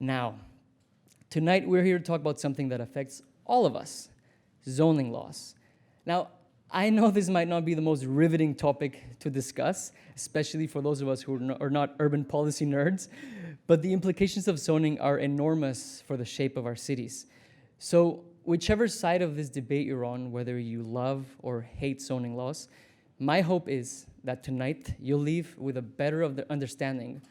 Now, tonight we're here to talk about something that affects all of us, zoning laws. Now, I know this might not be the most riveting topic to discuss, especially for those of us who are not urban policy nerds, but the implications of zoning are enormous for the shape of our cities. So whichever side of this debate you're on, whether you love or hate zoning laws, my hope is that tonight you'll leave with a better understanding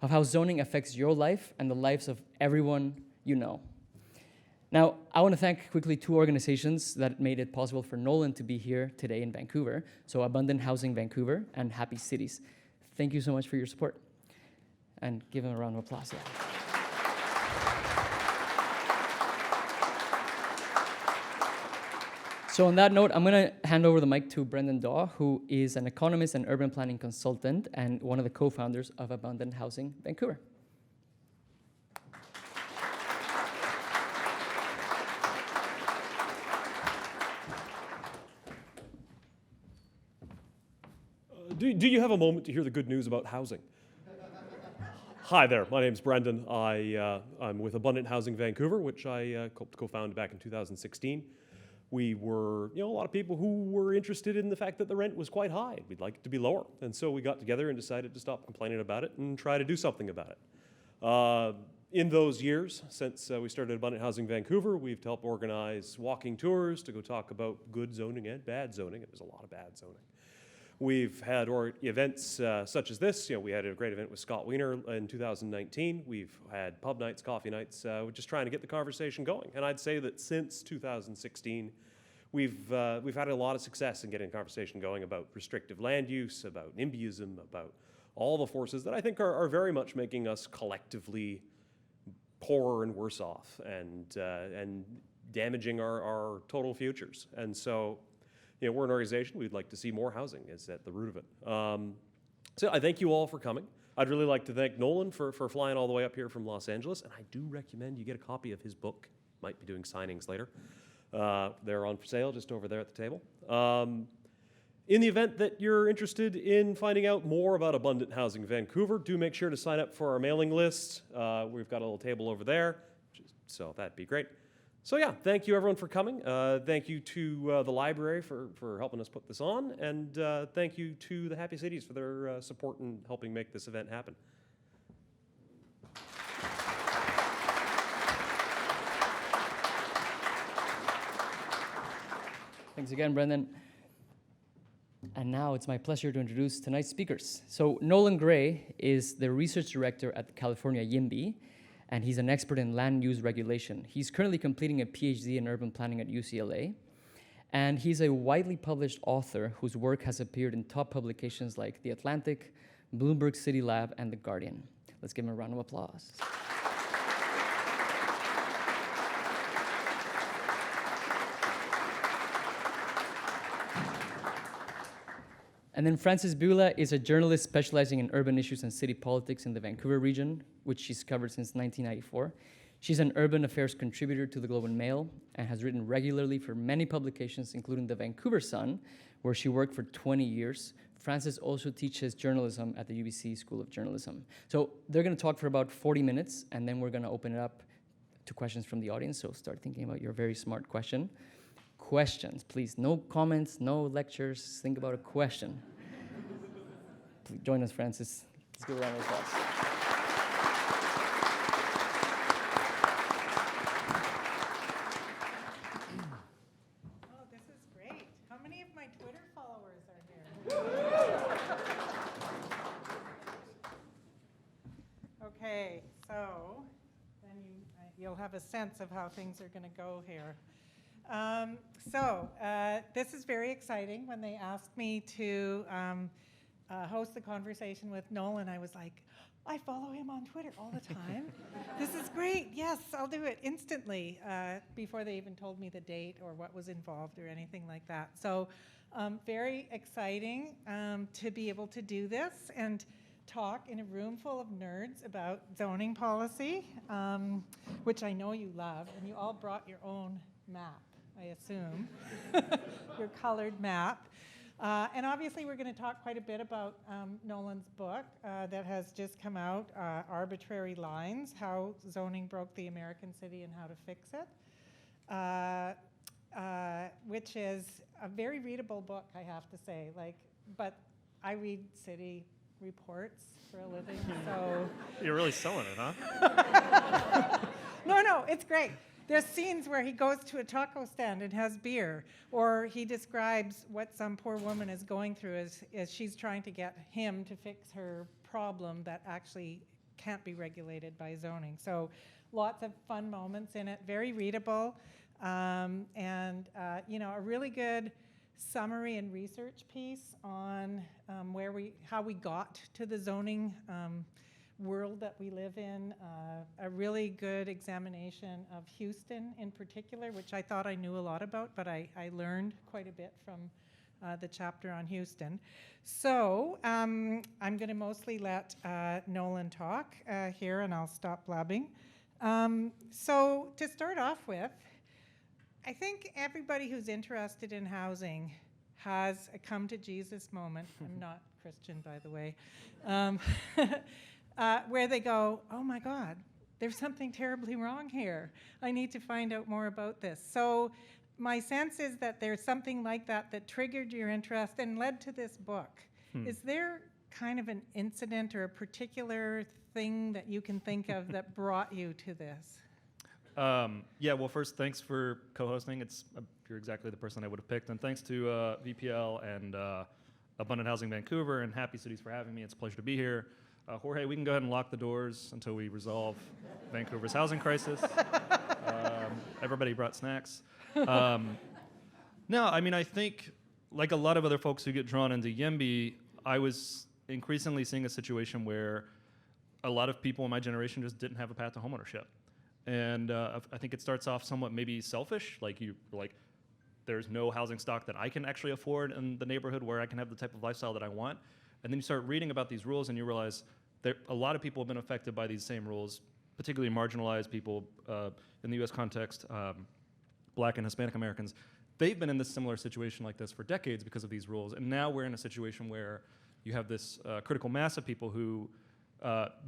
of how zoning affects your life and the lives of everyone you know. Now, I want to thank quickly two organizations that made it possible for Nolan to be here today in Vancouver, so Abundant Housing Vancouver and Happy Cities. Thank you so much for your support. And give him a round of applause. Yeah. So on that note, I'm going to hand over the mic to Brendan Daw, who is an economist and urban planning consultant and one of the co-founders of Abundant Housing Vancouver. Do you have a moment to hear the good news about housing? Hi there, my name's Brendan. I'm with Abundant Housing Vancouver, which I co-founded back in 2016. We were, a lot of people who were interested in the fact that the rent was quite high. We'd like it to be lower. And so we got together and decided to stop complaining about it and try to do something about it. In those years, since we started Abundant Housing Vancouver, we've helped organize walking tours to go talk about good zoning and bad zoning. There's a lot of bad zoning. We've had events such as this. We had a great event with Scott Wiener in 2019. We've had pub nights, coffee nights, just trying to get the conversation going. And I'd say that since 2016, we've had a lot of success in getting the conversation going about restrictive land use, about NIMBYism, about all the forces that I think are very much making us collectively poorer and worse off and damaging our total futures. And so, we're an organization, we'd like to see more housing is at the root of it. So I thank you all for coming. I'd really like to thank Nolan for flying all the way up here from Los Angeles, and I do recommend you get a copy of his book. Might be doing signings later. They're on for sale just over there at the table. In the event that you're interested in finding out more about Abundant Housing Vancouver, do make sure to sign up for our mailing list. We've got a little table over there, so that'd be great. So yeah, thank you everyone for coming. Thank you to the library for helping us put this on, and thank you to the Happy Cities for their support in helping make this event happen. Thanks again, Brendan. And now it's my pleasure to introduce tonight's speakers. So Nolan Gray is the research director at the California YIMBY, and he's an expert in land use regulation. He's currently completing a PhD in urban planning at UCLA, and he's a widely published author whose work has appeared in top publications like The Atlantic, Bloomberg City Lab, and The Guardian. Let's give him a round of applause. And then Frances Bula is a journalist specializing in urban issues and city politics in the Vancouver region, which she's covered since 1994. She's an urban affairs contributor to the Globe and Mail and has written regularly for many publications, including the Vancouver Sun, where she worked for 20 years. Frances also teaches journalism at the UBC School of Journalism. So they're going to talk for about 40 minutes, and then we're going to open it up to questions from the audience. So start thinking about your very smart question. Questions, please. No comments, no lectures. Think about a question. Please join us, Frances. Let's give a round of applause. Oh, this is great. How many of my Twitter followers are here? Okay, so then you'll have a sense of how things are going to go here. This is very exciting. When they asked me to host the conversation with Nolan, I was like, I follow him on Twitter all the time. This is great. Yes, I'll do it instantly, before they even told me the date or what was involved or anything like that. So very exciting to be able to do this and talk in a room full of nerds about zoning policy, which I know you love, and you all brought your own map, I assume, your colored map. And obviously, we're going to talk quite a bit about Nolan's book that has just come out, Arbitrary Lines, How Zoning Broke the American City and How to Fix It, which is a very readable book, I have to say. But I read city reports for a living, so... You're really selling it, huh? No, it's great. There's scenes where he goes to a taco stand and has beer, or he describes what some poor woman is going through as she's trying to get him to fix her problem that actually can't be regulated by zoning. So lots of fun moments in it, very readable, and a really good summary and research piece on how we got to the zoning world that we live in, a really good examination of Houston in particular, which I thought I knew a lot about, but I learned quite a bit from the chapter on Houston. So I'm going to mostly let Nolan talk here, and I'll stop blabbing. So to start off with, I think everybody who's interested in housing has a come to Jesus moment. I'm not Christian, by the way. Where they go, oh my God, there's something terribly wrong here. I need to find out more about this. So my sense is that there's something like that triggered your interest and led to this book. Is there kind of an incident or a particular thing that you can think of that brought you to this? Well, first, thanks for co-hosting. You're exactly the person I would have picked. And thanks to VPL and Abundant Housing Vancouver and Happy Cities for having me. It's a pleasure to be here. Jorge, we can go ahead and lock the doors until we resolve Vancouver's housing crisis. Everybody brought snacks. I think, like a lot of other folks who get drawn into YIMBY, I was increasingly seeing a situation where a lot of people in my generation just didn't have a path to homeownership. And I think it starts off somewhat maybe selfish, there's no housing stock that I can actually afford in the neighborhood where I can have the type of lifestyle that I want. And then you start reading about these rules and you realize that a lot of people have been affected by these same rules, particularly marginalized people in the US context, Black and Hispanic Americans. They've been in this similar situation like this for decades because of these rules. And now we're in a situation where you have this critical mass of people who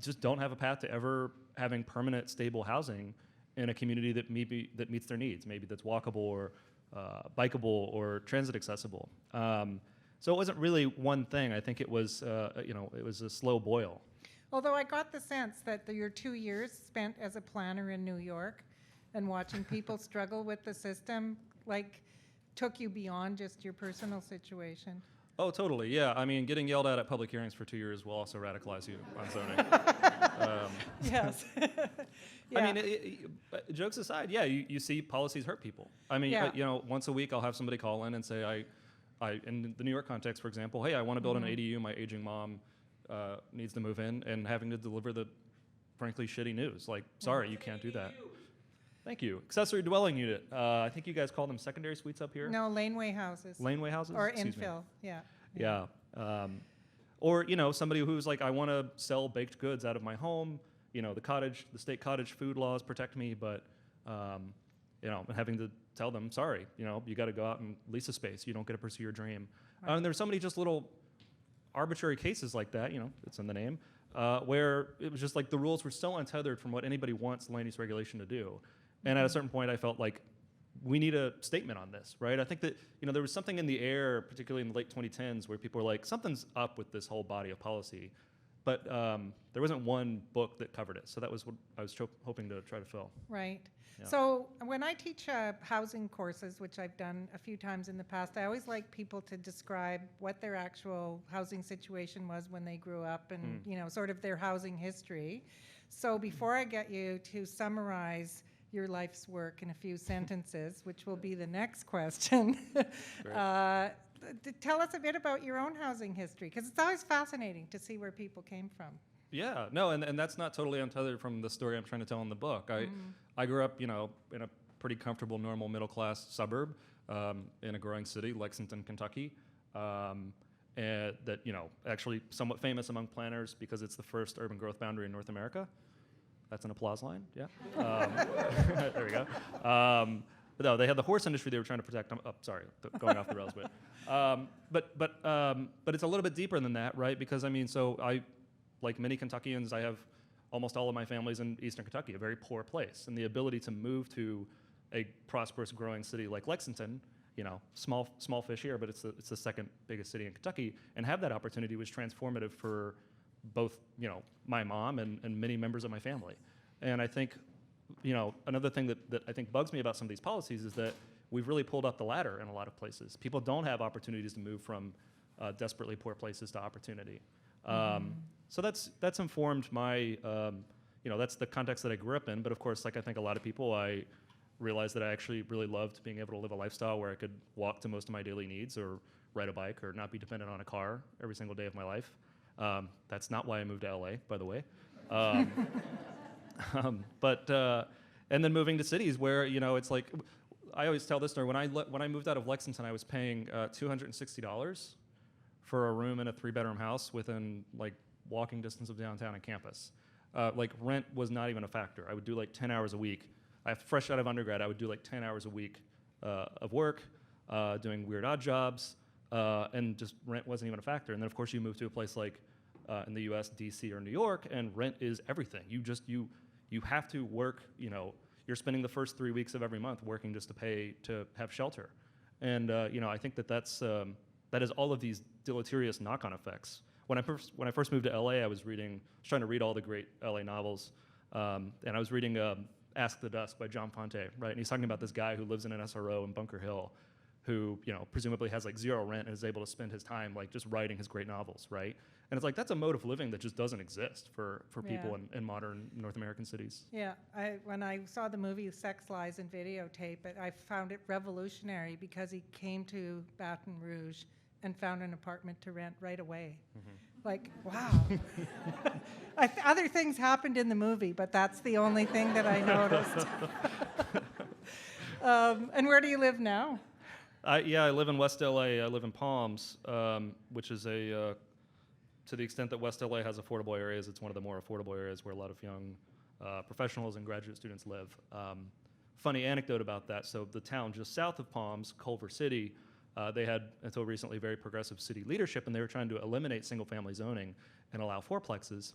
just don't have a path to ever having permanent, stable housing in a community that meets their needs. Maybe that's walkable or bikeable or transit accessible. So it wasn't really one thing. I think it was, it was a slow boil. Although I got the sense that your 2 years spent as a planner in New York and watching people struggle with the system, took you beyond just your personal situation. Oh, totally, yeah. I mean, getting yelled at public hearings for 2 years will also radicalize you on zoning. Yes. Yeah. I mean, jokes aside, yeah, you see policies hurt people. I mean, Yeah. Once a week I'll have somebody call in and say, in the New York context, for example, hey, I want to build an ADU. My aging mom needs to move in, and having to deliver the frankly shitty news. Sorry, you can't do that. Thank you. Accessory dwelling unit. I think you guys call them secondary suites up here. No, laneway houses. Laneway houses? Or Excuse me. infill, yeah. Yeah. Or, somebody who's like, I want to sell baked goods out of my home. The state cottage food laws protect me, but, having to tell them, sorry, you got to go out and lease a space. You don't get to pursue your dream. Right. And there's so many just little arbitrary cases like that, it's in the name, where it was just like the rules were so untethered from what anybody wants land use regulation to do. And at a certain point, I felt like we need a statement on this, right? I think that, there was something in the air, particularly in the late 2010s, where people were like, something's up with this whole body of policy. But there wasn't one book that covered it. So that was what I was hoping to try to fill. Right. Yeah. So when I teach housing courses, which I've done a few times in the past, I always like people to describe what their actual housing situation was when they grew up and, sort of their housing history. So before I get you to summarize your life's work in a few sentences, which will be the next question, tell us a bit about your own housing history, because it's always fascinating to see where people came from. Yeah, no, and that's not totally untethered from the story I'm trying to tell in the book. I grew up, in a pretty comfortable, normal, middle-class suburb in a growing city, Lexington, Kentucky, and that, actually somewhat famous among planners because it's the first urban growth boundary in North America. That's an applause line, yeah. There we go. no, they had the horse industry they were trying to protect. Sorry, going off the rails, but it's a little bit deeper than that, right? Because I mean, so I, like many Kentuckians, I have almost all of my family's in Eastern Kentucky, a very poor place, and the ability to move to a prosperous, growing city like Lexington, you know, small fish here, but it's the second biggest city in Kentucky, and have that opportunity was transformative for both, you know, my mom and many members of my family. And I think, you know, another thing that I think bugs me about some of these policies is that we've really pulled up the ladder in a lot of places. People don't have opportunities to move from desperately poor places to opportunity. So that's informed my, you know, that's the context that I grew up in. But of course, like I think a lot of people, I realized that I actually really loved being able to live a lifestyle where I could walk to most of my daily needs or ride a bike or not be dependent on a car every single day of my life. That's not why I moved to LA, by the way. And then moving to cities where, you know, it's like, I always tell this story, when I moved out of Lexington, I was paying $260 for a room in a 3-bedroom house within like walking distance of downtown and campus. Like rent was not even a factor. I would do like 10 hours a week. Fresh out of undergrad, I would do like 10 hours a week of work, doing weird odd jobs, and just rent wasn't even a factor. And then of course you move to a place like in the US, DC or New York, and rent is everything. You have to work, you know, you're spending the first 3 weeks of every month working just to pay to have shelter. And you know, I think that is all of these deleterious knock-on effects. When I first moved to LA, I was trying to read all the great LA novels, and I was reading Ask the Dusk by John Fonte, right? And he's talking about this guy who lives in an SRO in Bunker Hill, who, you know, presumably has like zero rent and is able to spend his time like just writing his great novels, right? And it's like, that's a mode of living that just doesn't exist for people in modern North American cities. Yeah, when I saw the movie Sex, Lies, and Videotape, I found it revolutionary because he came to Baton Rouge and found an apartment to rent right away. Like, wow. Other things happened in the movie, but that's the only thing that I noticed. And where do you live now? I live in West LA. I live in Palms, which is to the extent that West LA has affordable areas, it's one of the more affordable areas where a lot of young professionals and graduate students live. Funny anecdote about that. So the town just south of Palms, Culver City, they had, until recently, very progressive city leadership, and they were trying to eliminate single-family zoning and allow fourplexes.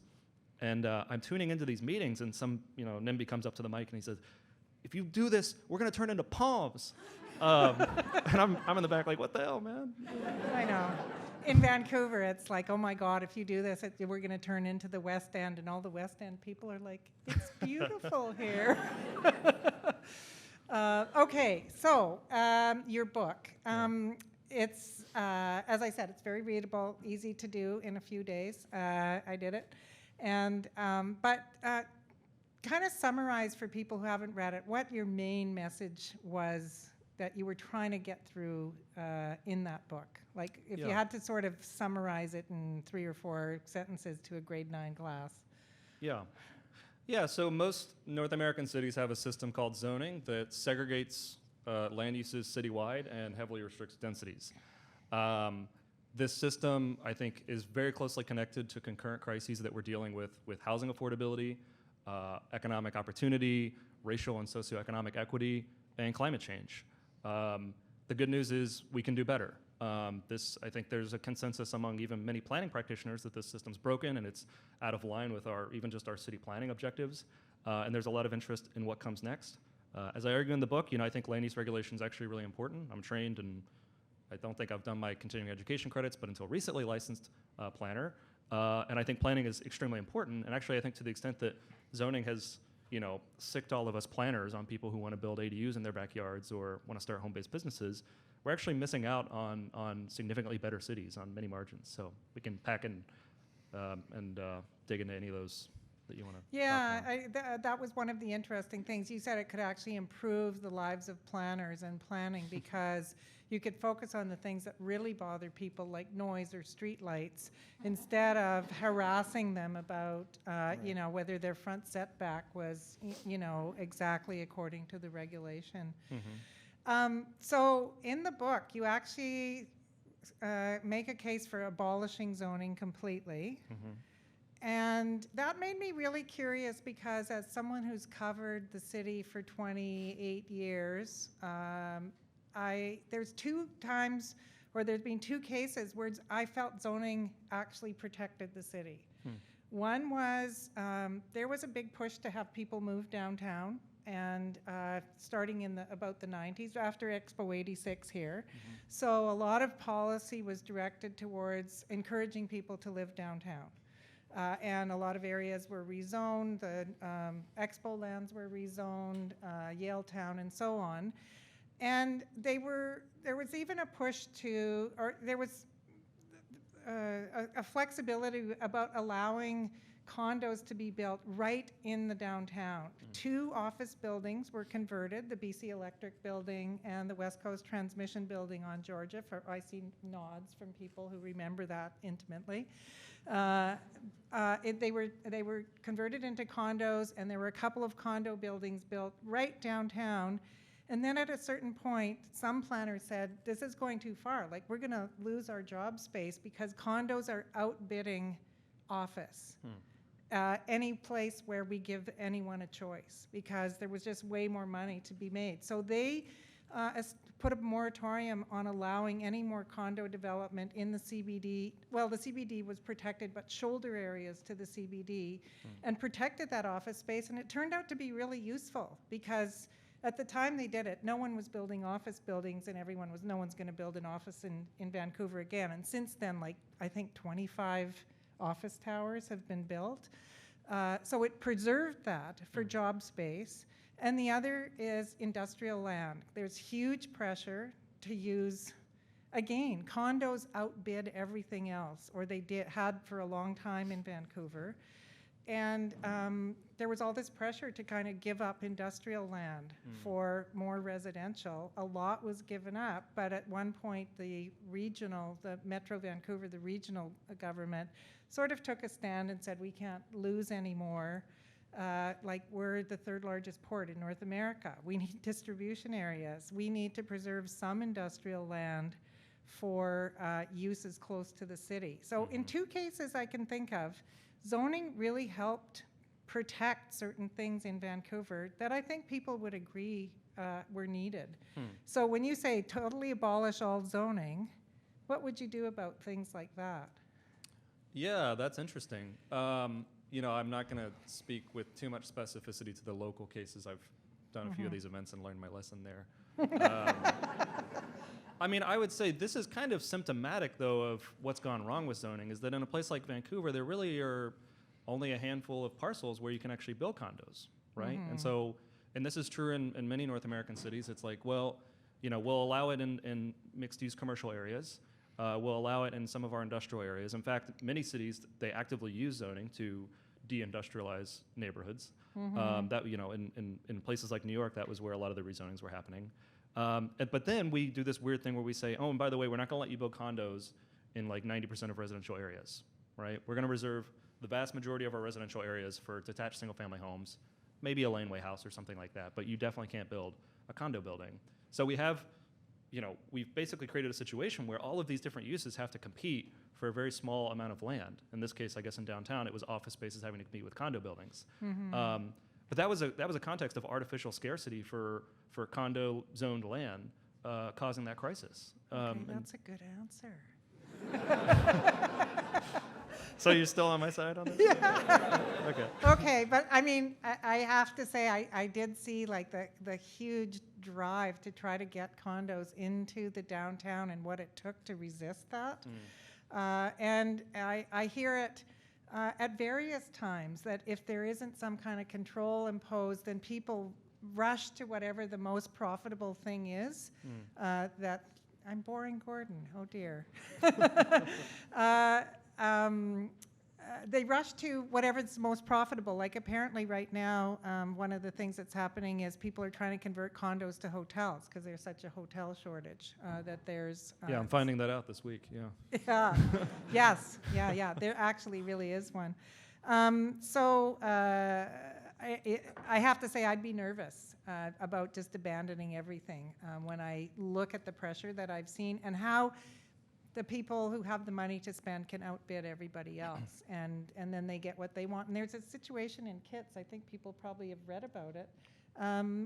And I'm tuning into these meetings, and some, you know, NIMBY comes up to the mic and he says, "If you do this, we're going to turn into Palms." And I'm in the back like, what the hell, man? I know. In Vancouver, it's like, oh my God, if you do this, we're going to turn into the West End, and all the West End people are like, it's beautiful here. Okay, so your book. It's, as I said, it's very readable, easy to do in a few days. I did it. And, but kind of summarize for people who haven't read it what your main message was that you were trying to get through in that book. Like, if you had to sort of summarize it in 3 or 4 sentences to a grade 9 class. Yeah, so most North American cities have a system called zoning that segregates land uses citywide and heavily restricts densities. This system, I think, is very closely connected to concurrent crises that we're dealing with housing affordability, economic opportunity, racial and socioeconomic equity, and climate change. The good news is we can do better. I think there's a consensus among even many planning practitioners that this system's broken and it's out of line with even just our city planning objectives. And there's a lot of interest in what comes next. As I argue in the book, you know, I think land use regulation is actually really important. I'm trained, and I don't think I've done my continuing education credits, but until recently licensed planner. And I think planning is extremely important. And actually, I think to the extent that zoning has, you know, sicked all of us planners on people who want to build ADUs in their backyards or want to start home-based businesses, we're actually missing out on significantly better cities on many margins. So we can pack in and dig into any of those that you want to. Yeah, that was one of the interesting things. You said it could actually improve the lives of planners and planning because you could focus on the things that really bother people, like noise or street lights, instead of harassing them about, you know, whether their front setback was, you know, exactly according to the regulation. So in the book, you actually make a case for abolishing zoning completely. And that made me really curious because as someone who's covered the city for 28 years, there's two times, or there's been two cases where I felt zoning actually protected the city. One was, there was a big push to have people move downtown, and starting in about the 90s, after Expo 86 here. So a lot of policy was directed towards encouraging people to live downtown. And a lot of areas were rezoned, the Expo lands were rezoned, Yale Town and so on. And there was even a push to, or there was a flexibility about allowing condos to be built right in the downtown. Two office buildings were converted, the BC Electric building and the West Coast Transmission building on Georgia. I see nods from people who remember that intimately. They were converted into condos, and there were a couple of condo buildings built right downtown. And then at a certain point, some planners said, this is going too far. Like, we're going to lose our job space because condos are outbidding office. Any place where we give anyone a choice, because there was just way more money to be made. So they put a moratorium on allowing any more condo development in the CBD. Well, the CBD was protected, but shoulder areas to the CBD, and protected that office space. And it turned out to be really useful because at the time they did it, no one was building office buildings, and no one's going to build an office in Vancouver again. And since then, like, I think 25 office towers have been built. So it preserved that for job space. And the other is industrial land. There's huge pressure to use, again, condos outbid everything else, or they had for a long time in Vancouver. And there was all this pressure to kind of give up industrial land for more residential. A lot was given up, but at one point the Metro Vancouver, the regional government, sort of took a stand and said, we can't lose any more. Like, we're the third largest port in North America. We need distribution areas. We need to preserve some industrial land for uses close to the city. So in two cases I can think of, zoning really helped protect certain things in Vancouver that I think people would agree were needed. So when you say totally abolish all zoning, what would you do about things like that? Yeah, that's interesting. You know, I'm not going to speak with too much specificity to the local cases. I've done a few of these events and learned my lesson there. I mean, I would say this is kind of symptomatic, though, of what's gone wrong with zoning, is that in a place like Vancouver, there really are only a handful of parcels where you can actually build condos, right? And so, and this is true in many North American cities. It's like, well, you know, we'll allow it in mixed-use commercial areas. We'll allow it in some of our industrial areas. In fact, many cities, they actively use zoning to de-industrialize neighborhoods. That, you know, in places like New York, that was where a lot of the rezonings were happening. But then we do this weird thing where we say, oh, and by the way, we're not going to let you build condos in like 90% of residential areas, right? We're going to reserve the vast majority of our residential areas for detached single-family homes, maybe a laneway house or something like that, but you definitely can't build a condo building. So we have, you know, we've basically created a situation where all of these different uses have to compete for a very small amount of land. In this case, I guess in downtown, it was office spaces having to compete with condo buildings. But that was a context of artificial scarcity for condo-zoned land, causing that crisis. Okay, that's a good answer. So you're still on my side on this? Yeah. Okay. Okay, but I mean, I have to say, I did see like the huge drive to try to get condos into the downtown and what it took to resist that. And I hear it at various times that if there isn't some kind of control imposed, then people rush to whatever the most profitable thing is. That I'm boring Gordon, oh dear. They rush to whatever's most profitable. Like apparently right now, one of the things that's happening is people are trying to convert condos to hotels because there's such a hotel shortage that there's... Yeah, I'm finding that out this week, yeah. Yeah, yes, yeah, there actually really is one. I have to say I'd be nervous about just abandoning everything when I look at the pressure that I've seen and how the people who have the money to spend can outbid everybody else, and then they get what they want. And there's a situation in Kitts, I think people probably have read about it,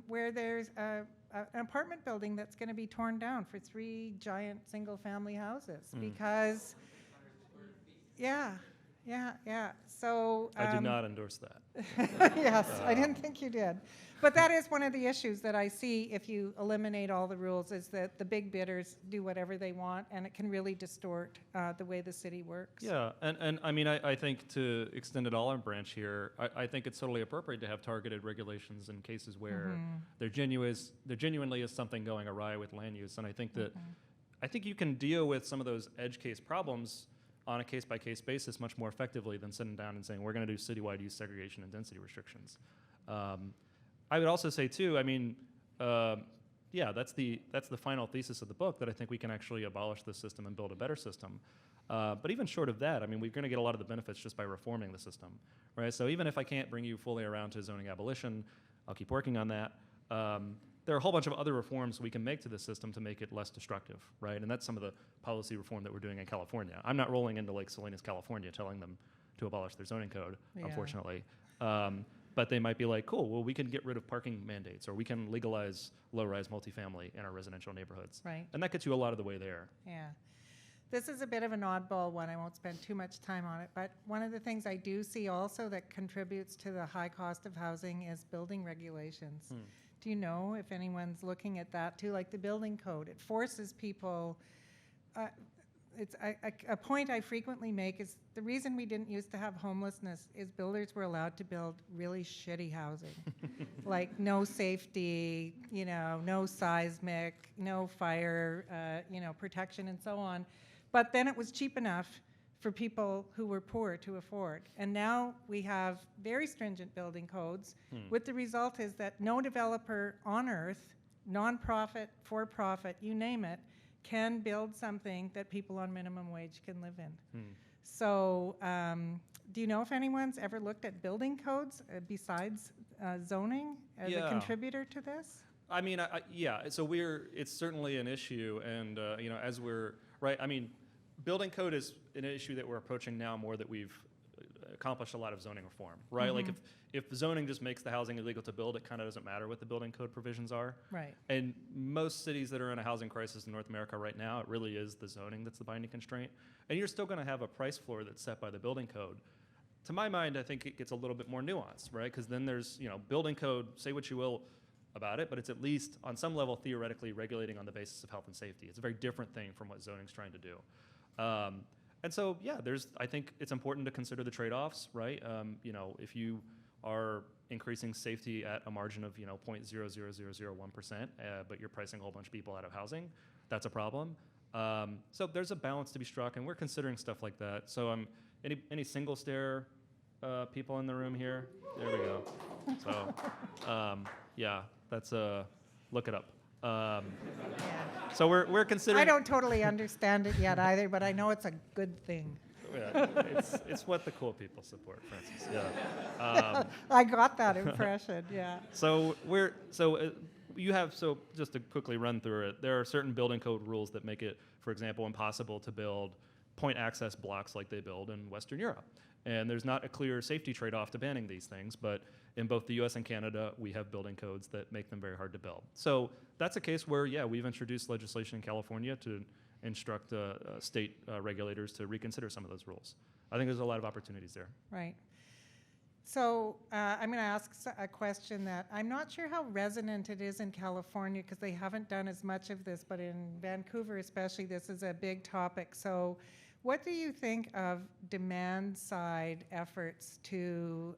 where there's an apartment building that's going to be torn down for 3 giant single-family houses because, yeah. So I do not endorse that. yes, I didn't think you did. But that is one of the issues that I see if you eliminate all the rules, is that the big bidders do whatever they want, and it can really distort the way the city works. Yeah, and I mean, I think to extend it all on branch here, I think it's totally appropriate to have targeted regulations in cases where there genuinely is something going awry with land use. And I think that I think you can deal with some of those edge case problems on a case-by-case basis much more effectively than sitting down and saying, we're going to do citywide use segregation and density restrictions. I would also say too, I mean, yeah, that's the final thesis of the book, that I think we can actually abolish this system and build a better system. But even short of that, I mean, we're going to get a lot of the benefits just by reforming the system, right? So even if I can't bring you fully around to zoning abolition, I'll keep working on that. There are a whole bunch of other reforms we can make to the system to make it less destructive, right? And that's some of the policy reform that we're doing in California. I'm not rolling into Lake Salinas, California, telling them to abolish their zoning code, unfortunately. But they might be like, cool, well, we can get rid of parking mandates, or we can legalize low-rise multifamily in our residential neighborhoods. Right. And that gets you a lot of the way there. Yeah. This is a bit of an oddball one. I won't spend too much time on it. But one of the things I do see also that contributes to the high cost of housing is building regulations. Do you know if anyone's looking at that too? Like the building code, it forces people. It's a point I frequently make is the reason we didn't used to have homelessness is builders were allowed to build really shitty housing, like no safety, you know, no seismic, no fire, you know, protection and so on. But then it was cheap enough for people who were poor to afford. And now we have very stringent building codes, with the result is that no developer on earth, nonprofit, for-profit, you name it, can build something that people on minimum wage can live in. So do you know if anyone's ever looked at building codes besides zoning as a contributor to this? I mean, yeah, so it's certainly an issue, and you know, as we're, right, I mean, building code is an issue that we're approaching now more that we've accomplished a lot of zoning reform, right? Like if zoning just makes the housing illegal to build, it kind of doesn't matter what the building code provisions are. Right. And most cities that are in a housing crisis in North America right now, it really is the zoning that's the binding constraint. And you're still going to have a price floor that's set by the building code. To my mind, I think it gets a little bit more nuanced, right? Because then there's, you know, building code, say what you will about it, but it's at least on some level theoretically regulating on the basis of health and safety. It's a very different thing from what zoning's trying to do. And so, yeah, I think it's important to consider the trade-offs, right? You know, if you are increasing safety at a margin of, you know, 0.00001%, but you're pricing a whole bunch of people out of housing, that's a problem. So there's a balance to be struck, and we're considering stuff like that. So any single stair people in the room here? There we go. So, yeah, that's look it up. So we're considering. I don't totally understand it yet either, but I know it's a good thing. Yeah, it's what the cool people support, Frances. Yeah. I got that impression. Yeah. So just to quickly run through it, there are certain building code rules that make it, for example, impossible to build point access blocks like they build in Western Europe. And there's not a clear safety trade-off to banning these things, but in both the US and Canada, we have building codes that make them very hard to build. So that's a case where, yeah, we've introduced legislation in California to instruct state regulators to reconsider some of those rules. I think there's a lot of opportunities there. Right. So I'm going to ask a question that I'm not sure how resonant it is in California because they haven't done as much of this, but in Vancouver especially, this is a big topic. So what do you think of demand-side efforts to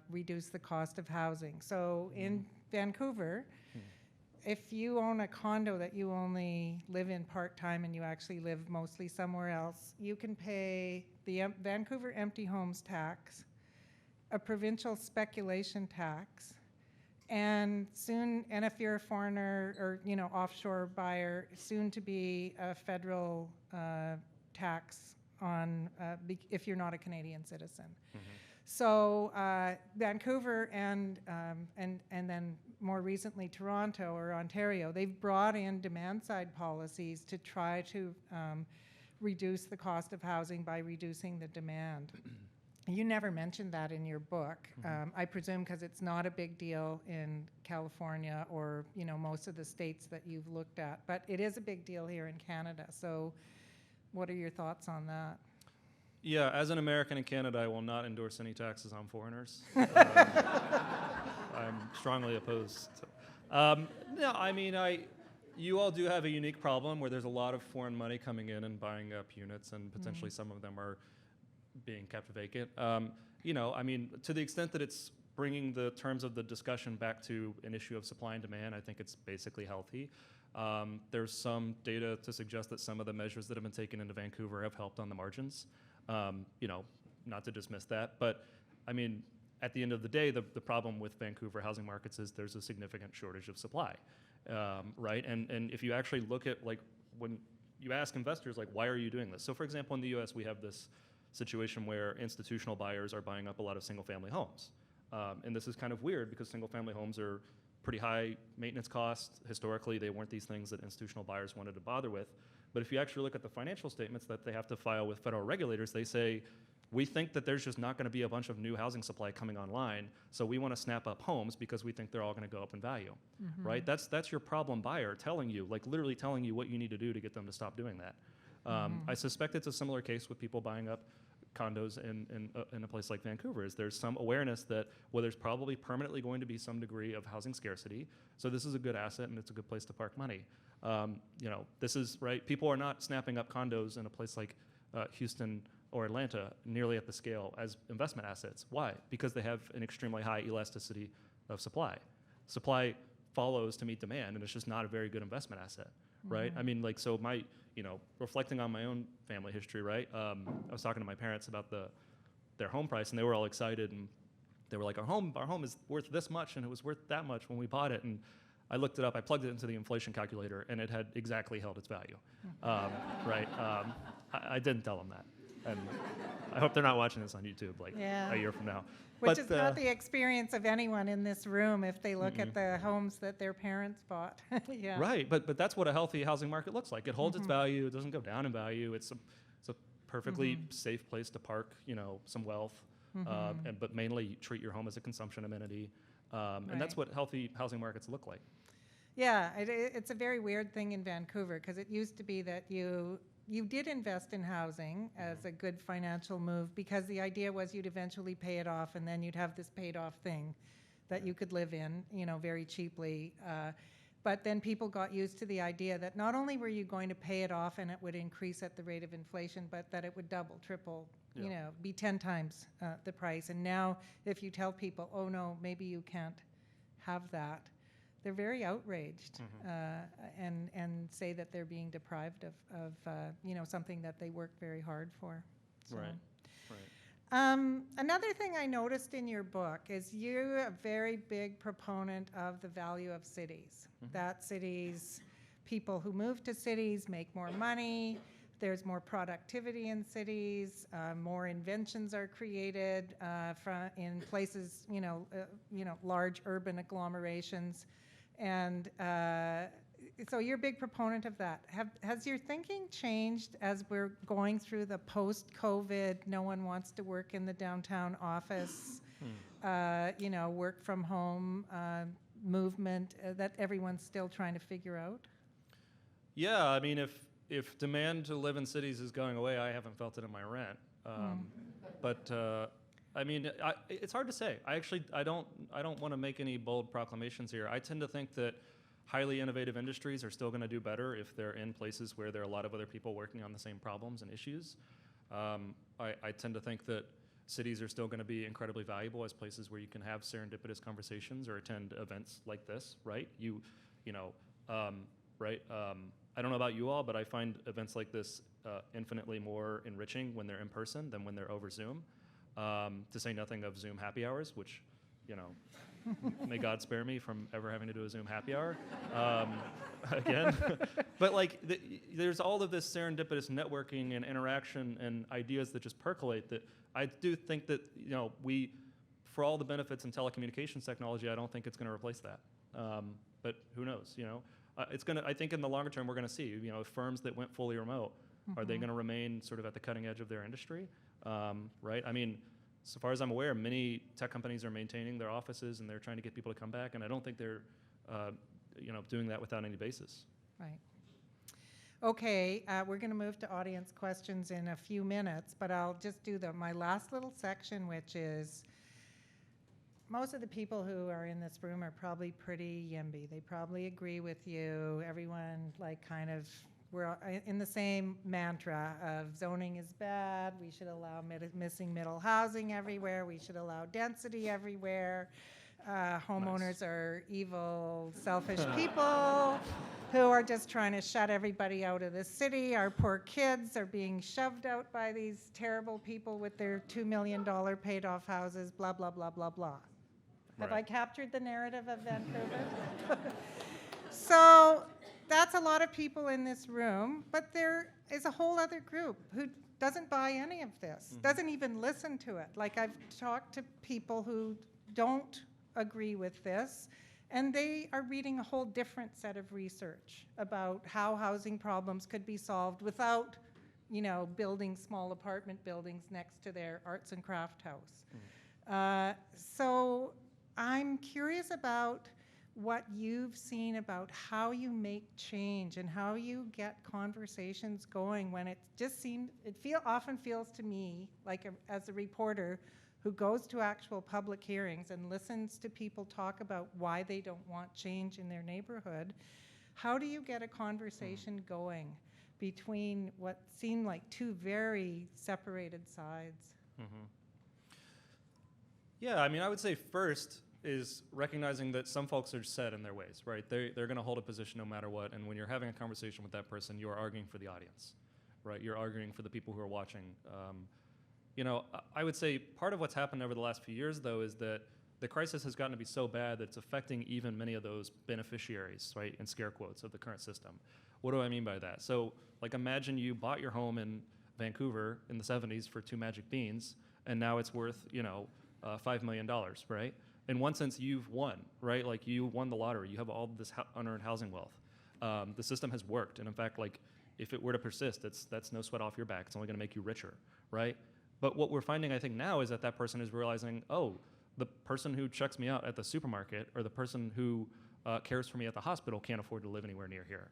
reduce the cost of housing? So in Vancouver, if you own a condo that you only live in part-time and you actually live mostly somewhere else, you can pay the Vancouver Empty Homes Tax, a provincial speculation tax, and if you're a foreigner or, you know, offshore buyer, soon to be a federal tax on if you're not a Canadian citizen. So Vancouver and then more recently Toronto or Ontario, they've brought in demand-side policies to try to reduce the cost of housing by reducing the demand. You never mentioned that in your book. I presume because it's not a big deal in California or most of the states that you've looked at, but it is a big deal here in Canada. So what are your thoughts on that? Yeah, as an American in Canada, I will not endorse any taxes on foreigners. I'm strongly opposed. No, I mean, you all do have a unique problem where there's a lot of foreign money coming in and buying up units, and potentially some of them are being kept vacant. I mean, to the extent that it's bringing the terms of the discussion back to an issue of supply and demand, I think it's basically healthy. There's some data to suggest that some of the measures that have been taken into Vancouver have helped on the margins. Not to dismiss that, but I mean, at the end of the day, the problem with Vancouver housing markets is there's a significant shortage of supply, right? And if you actually look at, like, when you ask investors, like, why are you doing this? So for example, in the US, we have this situation where institutional buyers are buying up a lot of single-family homes. And this is kind of weird because single-family homes are pretty high maintenance costs. Historically, they weren't these things that institutional buyers wanted to bother with. But if you actually look at the financial statements that they have to file with federal regulators, they say, we think that there's just not going to be a bunch of new housing supply coming online, so we want to snap up homes because we think they're all going to go up in value, right? That's your problem buyer telling you, like literally telling you what you need to do to get them to stop doing that. I suspect it's a similar case with people buying up condos in a place like Vancouver. Is there's some awareness that, well, there's probably permanently going to be some degree of housing scarcity, so this is a good asset and it's a good place to park money. This is, right, people are not snapping up condos in a place like Houston or Atlanta nearly at the scale as investment assets. Why? Because they have an extremely high elasticity of supply. Supply follows to meet demand, and it's just not a very good investment asset, right? I mean, like, so reflecting on my own family history, right? I was talking to my parents about their home price, and they were all excited, and they were like, our home is worth this much, and it was worth that much when we bought it, and I looked it up, I plugged it into the inflation calculator, and it had exactly held its value, right? I didn't tell them that. And I hope they're not watching this on YouTube a year from now. Which is not the experience of anyone in this room if they look at the homes that their parents bought. Yeah. Right, but that's what a healthy housing market looks like. It holds its value, it doesn't go down in value, it's a perfectly safe place to park, some wealth, but mainly treat your home as a consumption amenity. And that's what healthy housing markets look like. Yeah, it's a very weird thing in Vancouver because it used to be that you did invest in housing as a good financial move because the idea was you'd eventually pay it off and then you'd have this paid off thing that you could live in, very cheaply. But then people got used to the idea that not only were you going to pay it off and it would increase at the rate of inflation, but that it would double, triple, be 10 times the price. And now if you tell people, oh no, maybe you can't have that, they're very outraged and say that they're being deprived of something that they worked very hard for. So. Right. Another thing I noticed in your book is you're a very big proponent of the value of cities. That cities, people who move to cities make more money. There's more productivity in cities. More inventions are created in places, large urban agglomerations. And so you're a big proponent of that. Has your thinking changed as we're going through the post-COVID, no one wants to work in the downtown office, work from home movement that everyone's still trying to figure out? Yeah, I mean, if demand to live in cities is going away, I haven't felt it in my rent. But I mean, it's hard to say. I don't want to make any bold proclamations here. I tend to think that highly innovative industries are still going to do better if they're in places where there are a lot of other people working on the same problems and issues. I tend to think that cities are still going to be incredibly valuable as places where you can have serendipitous conversations or attend events like this, right? I don't know about you all, but I find events like this infinitely more enriching when they're in person than when they're over Zoom. To say nothing of Zoom happy hours, which, may God spare me from ever having to do a Zoom happy hour again. But there's all of this serendipitous networking and interaction and ideas that just percolate that I do think that, for all the benefits in telecommunications technology, I don't think it's going to replace that. But who knows, I think in the longer term, we're going to see, if firms that went fully remote Are they going to remain sort of at the cutting edge of their industry? Right? I mean, so far as I'm aware, many tech companies are maintaining their offices and they're trying to get people to come back, and I don't think they're doing that without any basis. Right. Okay, we're going to move to audience questions in a few minutes, but I'll just do my last little section, which is most of the people who are in this room are probably pretty YIMBY. They probably agree with you. Everyone, we're in the same mantra of zoning is bad, we should allow missing middle housing everywhere, we should allow density everywhere. Homeowners are evil, selfish people who are just trying to shut everybody out of the city. Our poor kids are being shoved out by these terrible people with their $2 million paid off houses, blah, blah, blah, blah, blah. Have I captured the narrative of Vancouver? So that's a lot of people in this room, but there is a whole other group who doesn't buy any of this, doesn't even listen to it. Like, I've talked to people who don't agree with this, and they are reading a whole different set of research about how housing problems could be solved without, building small apartment buildings next to their arts and craft house. So I'm curious about what you've seen about how you make change and how you get conversations going when it just seems, often feels to me like as a reporter who goes to actual public hearings and listens to people talk about why they don't want change in their neighborhood, how do you get a conversation going between what seem like two very separated sides? Yeah, I mean, I would say first is recognizing that some folks are set in their ways, right? They're going to hold a position no matter what, and when you're having a conversation with that person, you're arguing for the audience, right? You're arguing for the people who are watching. I would say part of what's happened over the last few years, though, is that the crisis has gotten to be so bad that it's affecting even many of those beneficiaries, right, in scare quotes, of the current system. What do I mean by that? So, imagine you bought your home in Vancouver in the 70s for 2 magic beans, and now it's worth, $5 million, right? In one sense, you've won, right? Like, you won the lottery. You have all this unearned housing wealth. The system has worked, and in fact, if it were to persist, that's no sweat off your back. It's only going to make you richer, right? But what we're finding, I think, now is that person is realizing, oh, the person who checks me out at the supermarket or the person who cares for me at the hospital can't afford to live anywhere near here.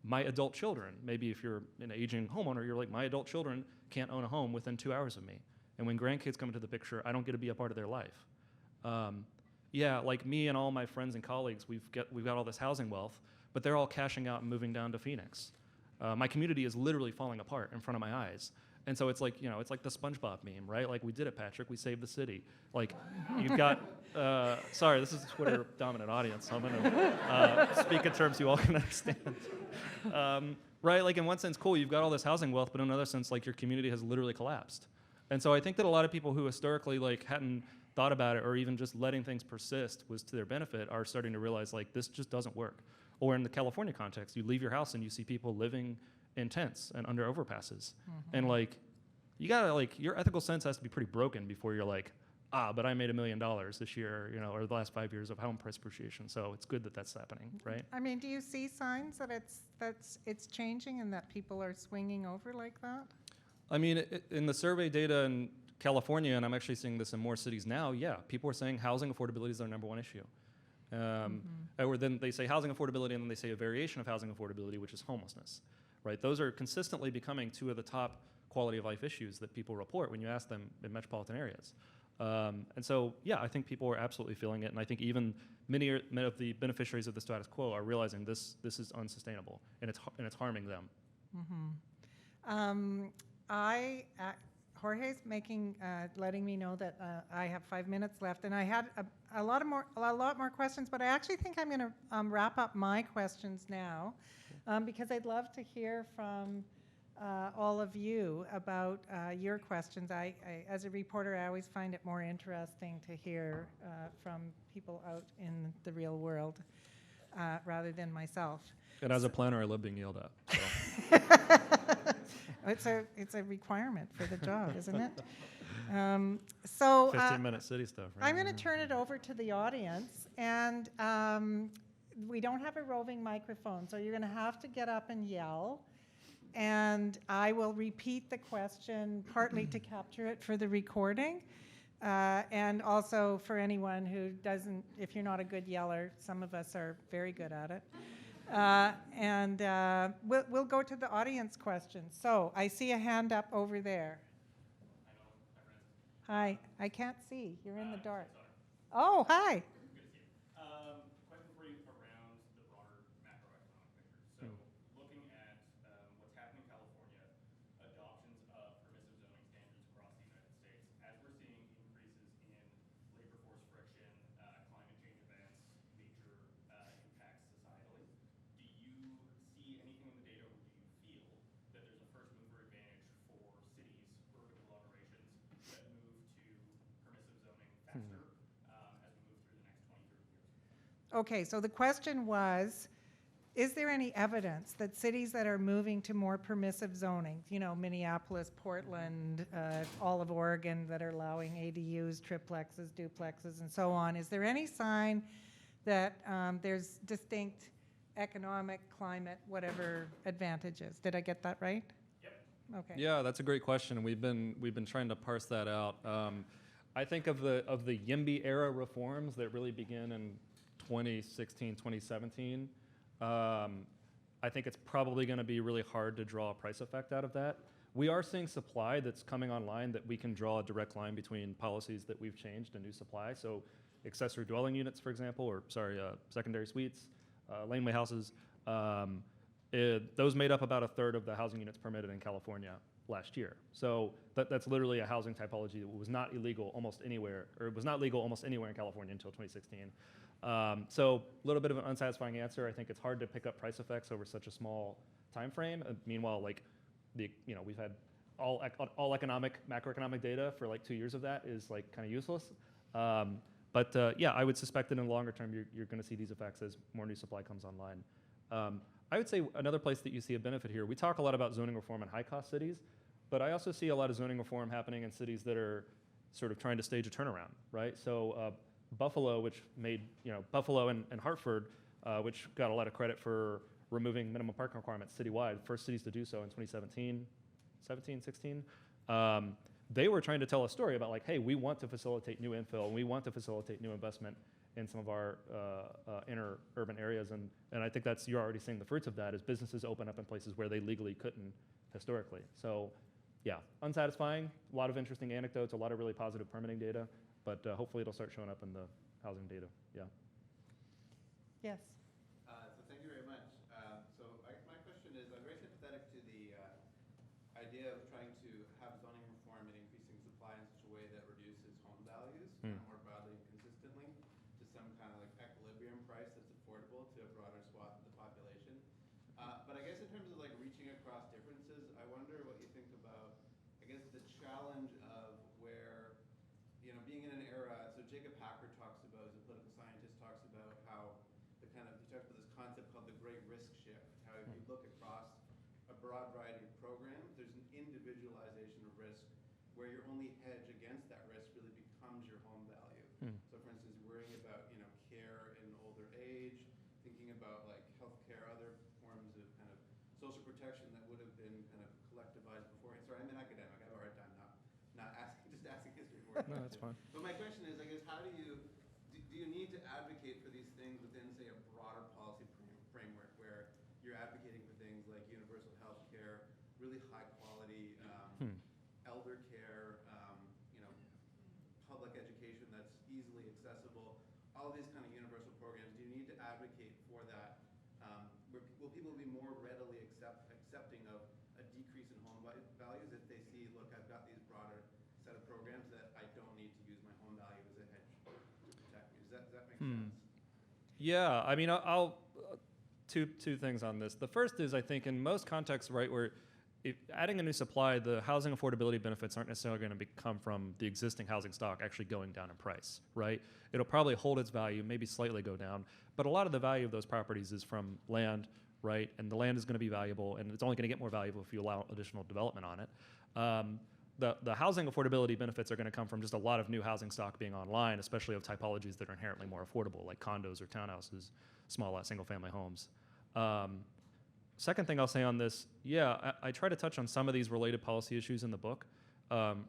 My adult children, maybe if you're an aging homeowner, you're like, my adult children can't own a home within 2 hours of me. And when grandkids come into the picture, I don't get to be a part of their life. Like me and all my friends and colleagues, we've got all this housing wealth, but they're all cashing out and moving down to Phoenix. My community is literally falling apart in front of my eyes. And so it's like, it's like the SpongeBob meme, right? Like, we did it, Patrick. We saved the city. Like, you've got, sorry, this is a Twitter dominant audience, so I'm going to speak in terms you all can understand. Right? Like, in one sense, cool, you've got all this housing wealth, but in another sense, your community has literally collapsed. And so I think that a lot of people who historically, hadn't thought about it or even just letting things persist was to their benefit are starting to realize, this just doesn't work. Or in the California context, you leave your house and you see people living in tents and under overpasses. And you gotta, your ethical sense has to be pretty broken before you're like, but I made $1 million this year, or the last 5 years of home price appreciation. So it's good that that's happening, right? I mean, do you see signs that it's changing and that people are swinging over like that? I mean, in the survey data in California, and I'm actually seeing this in more cities now, yeah, people are saying housing affordability is their number one issue. Or then they say housing affordability, and then they say a variation of housing affordability, which is homelessness. Right? Those are consistently becoming two of the top quality of life issues that people report when you ask them in metropolitan areas. And so, yeah, I think people are absolutely feeling it, and I think even many of the beneficiaries of the status quo are realizing this is unsustainable, and it's harming them. Jorge's letting me know that I have 5 minutes left, and I had a lot more questions, but I actually think I'm going to wrap up my questions now. Because I'd love to hear from all of you about your questions. As a reporter, I always find it more interesting to hear from people out in the real world rather than myself. And as a planner, I love being yelled at. So. It's a requirement for the job, isn't it? 15-minute city stuff. Right? I'm going to turn it over to the audience, and we don't have a roving microphone, so you're going to have to get up and yell. And I will repeat the question partly to capture it for the recording. And also for anyone who doesn't, if you're not a good yeller, some of us are very good at it. We'll go to the audience questions. So I see a hand up over there. Hi, I can't see. You're in the dark. Oh, hi. Question for you around the broader macroeconomic picture. So, looking at what's happening in California, adoptions of permissive zoning standards across the United States, as we're seeing increases in labor force friction, climate change events, major impacts societally, do you see anything in the data, or do you feel that there's a first mover advantage for cities, urban agglomerations that move to permissive zoning faster? Okay, so the question was, is there any evidence that cities that are moving to more permissive zoning, you know, Minneapolis, Portland, all of Oregon that are allowing ADUs, triplexes, duplexes, and so on, is there any sign that there's distinct economic, climate, whatever advantages? Did I get that right? Yep. Okay. Yeah, that's a great question. We've been trying to parse that out. I think of the YIMBY era reforms that really begin in 2016, 2017. I think it's probably going to be really hard to draw a price effect out of that. We are seeing supply that's coming online that we can draw a direct line between policies that we've changed and new supply. So accessory dwelling units, for example, or secondary suites, laneway houses, those made up about a third of the housing units permitted in California last year. So that's literally a housing typology that was not illegal almost anywhere, or it was not legal almost anywhere in California until 2016. So a little bit of an unsatisfying answer. I think it's hard to pick up price effects over such a small time frame. Meanwhile, like we've had all macroeconomic data for like 2 years of that is like kind of useless. Yeah, I would suspect that in the longer term, you're going to see these effects as more new supply comes online. I would say another place that you see a benefit here, we talk a lot about zoning reform in high-cost cities, but I also see a lot of zoning reform happening in cities that are sort of trying to stage a turnaround, right? So Buffalo, which made, Buffalo and Hartford, which got a lot of credit for removing minimum parking requirements citywide, first cities to do so in 2017, 16. They were trying to tell a story about like, hey, we want to facilitate new infill, and we want to facilitate new investment in some of our inner urban areas, and I think you're already seeing the fruits of that as businesses open up in places where they legally couldn't historically. So, yeah, unsatisfying. A lot of interesting anecdotes, a lot of really positive permitting data, but hopefully it'll start showing up in the housing data. Yeah. Yes. So thank you very much. My question is, I'm very sympathetic to the idea of trying to have zoning reform and increasing supply in such a way that reduces home values more broadly and consistently to some kind of like equilibrium price that's affordable to a broader swath of the population. But I guess in terms of like reaching across differences, I wonder what you think about, I guess, the challenge of where, being in an era, so Jacob Hacker talks about, as a political scientist, talks about how he talks about this concept called the great risk shift, how if you look across a broad variety of programs, there's an individualization of risk where your only hedge against that risk really becomes your home value. So for instance, worrying about, care in older age, thinking about like healthcare, other forms of kind of social protection that would have been kind of collectivized before. Sorry, I'm an academic. I have a hard time not asking, just asking history for No, that's fine. But my question is, I guess, how do you need to advocate for these things within, say, a broader policy framework where you're advocating for things like universal health care, really high quality elder care, public education that's easily accessible, all of these kind of universal programs? Do you need to advocate for that? Will people be more readily accepting of a decrease in home values if they see, look, I've got these broader set of programs that I don't need to use my home value as a hedge to protect me? Does that make sense? Yeah, I mean, I'll two things on this. The first is, I think in most contexts, right, where adding a new supply, the housing affordability benefits aren't necessarily going to come from the existing housing stock actually going down in price, right? It'll probably hold its value, maybe slightly go down, but a lot of the value of those properties is from land, right? And the land is going to be valuable, and it's only going to get more valuable if you allow additional development on it. The housing affordability benefits are going to come from just a lot of new housing stock being online, especially of typologies that are inherently more affordable, like condos or townhouses, small single-family homes. Second thing I'll say on this, I try to touch on some of these related policy issues in the book,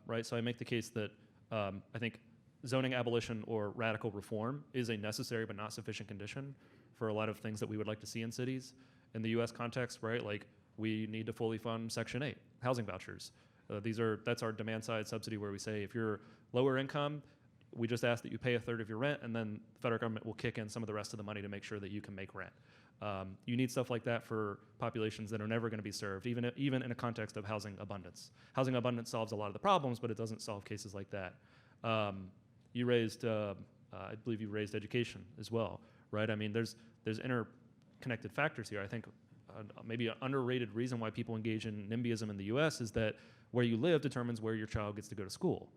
right? So I make the case that I think zoning abolition or radical reform is a necessary but not sufficient condition for a lot of things that we would like to see in cities. In the U.S. context, right, like we need to fully fund Section 8 housing vouchers. That's our demand side subsidy where we say if you're lower income, we just ask that you pay a third of your rent, and then the federal government will kick in some of the rest of the money to make sure that you can make rent. You need stuff like that for populations that are never going to be served, even in a context of housing abundance. Housing abundance solves a lot of the problems, but it doesn't solve cases like that. You raised, I believe you raised education as well, right? I mean, there's interconnected factors here. I think maybe an underrated reason why people engage in NIMBYism in the U.S. is that where you live determines where your child gets to go to school,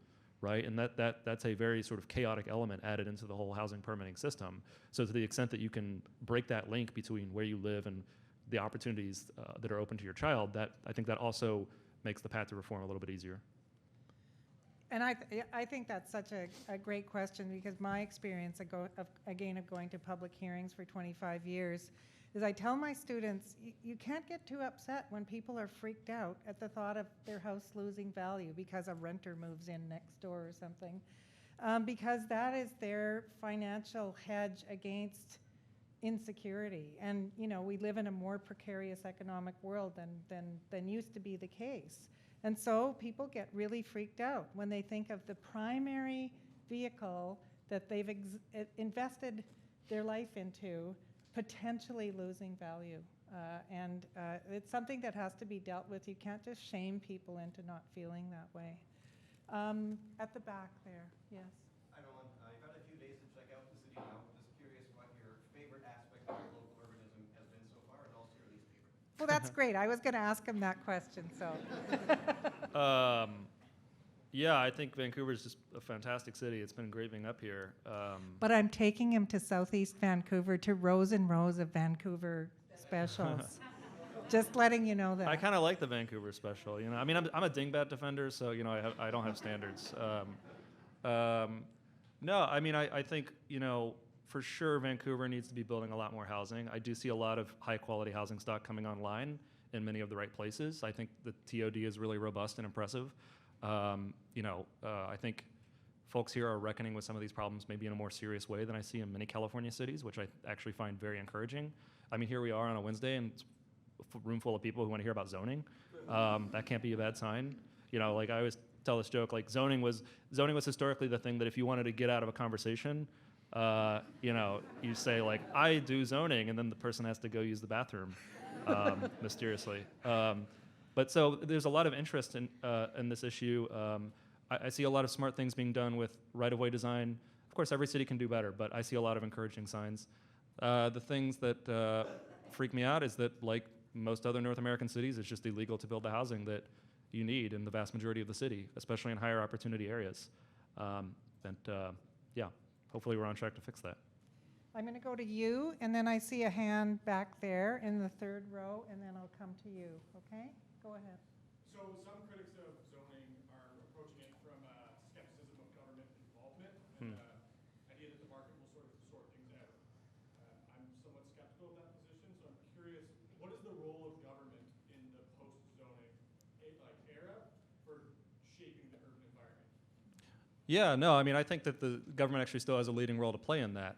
right? And that's a very sort of chaotic element added into the whole housing permitting system. So to the extent that you can break that link between where you live and the opportunities that are open to your child, I think that also makes the path to reform a little bit easier. And I think that's such a great question, because my experience of going to public hearings for 25 years is I tell my students, you can't get too upset when people are freaked out at the thought of their house losing value because a renter moves in next door or something, because that is their financial hedge against insecurity. And we live in a more precarious economic world than used to be the case. And so people get really freaked out when they think of the primary vehicle that they've invested their life into potentially losing value. And it's something that has to be dealt with. You can't just shame people into not feeling that way. At the back there, yes. Hi, Nolan. You've had a few days to check out the city now. Just curious what your favorite aspect of local urbanism has been so far, and also your least favorite. Well, that's great. I was going to ask him that question, so. Yeah, I think Vancouver's just a fantastic city. It's been great being up here. But I'm taking him to Southeast Vancouver to rows and rows of Vancouver specials. Just letting you know that. I kind of like the Vancouver special. I mean, I'm a dingbat defender, so I don't have standards. No, I mean, I think for sure Vancouver needs to be building a lot more housing. I do see a lot of high quality housing stock coming online in many of the right places. I think the TOD is really robust and impressive. I think folks here are reckoning with some of these problems maybe in a more serious way than I see in many California cities, which I actually find very encouraging. I mean, here we are on a Wednesday and it's a room full of people who want to hear about zoning. That can't be a bad sign. Like I always tell this joke, like zoning was historically the thing that if you wanted to get out of a conversation, you say like, I do zoning, and then the person has to go use the bathroom mysteriously. But so there's a lot of interest in this issue. I see a lot of smart things being done with right-of-way design. Of course, every city can do better, but I see a lot of encouraging signs. The things that freak me out is that, like most other North American cities, it's just illegal to build the housing that you need in the vast majority of the city, especially in higher opportunity areas. Hopefully we're on track to fix that. I'm going to go to you, and then I see a hand back there in the third row, and then I'll come to you, okay? Go ahead. So some critics of zoning are approaching it from skepticism of government involvement and idea that the market will sort of sort things out. I'm somewhat skeptical of that position, so I'm curious, what is the role of government in the post-zoning era for shaping the urban environment? Yeah, no, I mean, I think that the government actually still has a leading role to play in that.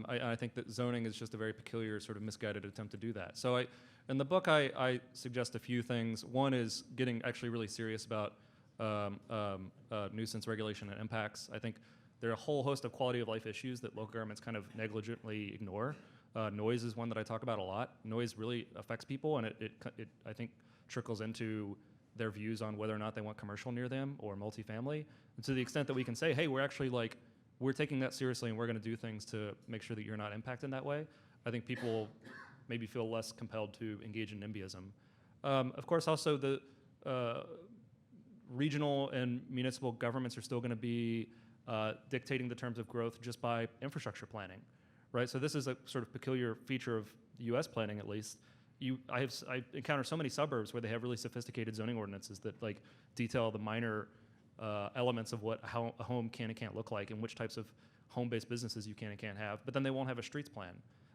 I think that zoning is just a very peculiar sort of misguided attempt to do that. So in the book, I suggest a few things. One is getting actually really serious about nuisance regulation and impacts. I think there are a whole host of quality of life issues that local governments kind of negligently ignore. Noise is one that I talk about a lot. Noise really affects people, and it I think trickles into their views on whether or not they want commercial near them or multifamily. And to the extent that we can say, hey, we're taking that seriously and we're going to do things to make sure that you're not impacted that way, I think people maybe feel less compelled to engage in NIMBYism. Of course, also the regional and municipal governments are still going to be dictating the terms of growth just by infrastructure planning, right? So this is a sort of peculiar feature of U.S. planning, at least. I encounter so many suburbs where they have really sophisticated zoning ordinances that like detail the minor elements of how a home can and can't look like and which types of home-based businesses you can and can't have, but then they won't have a streets plan.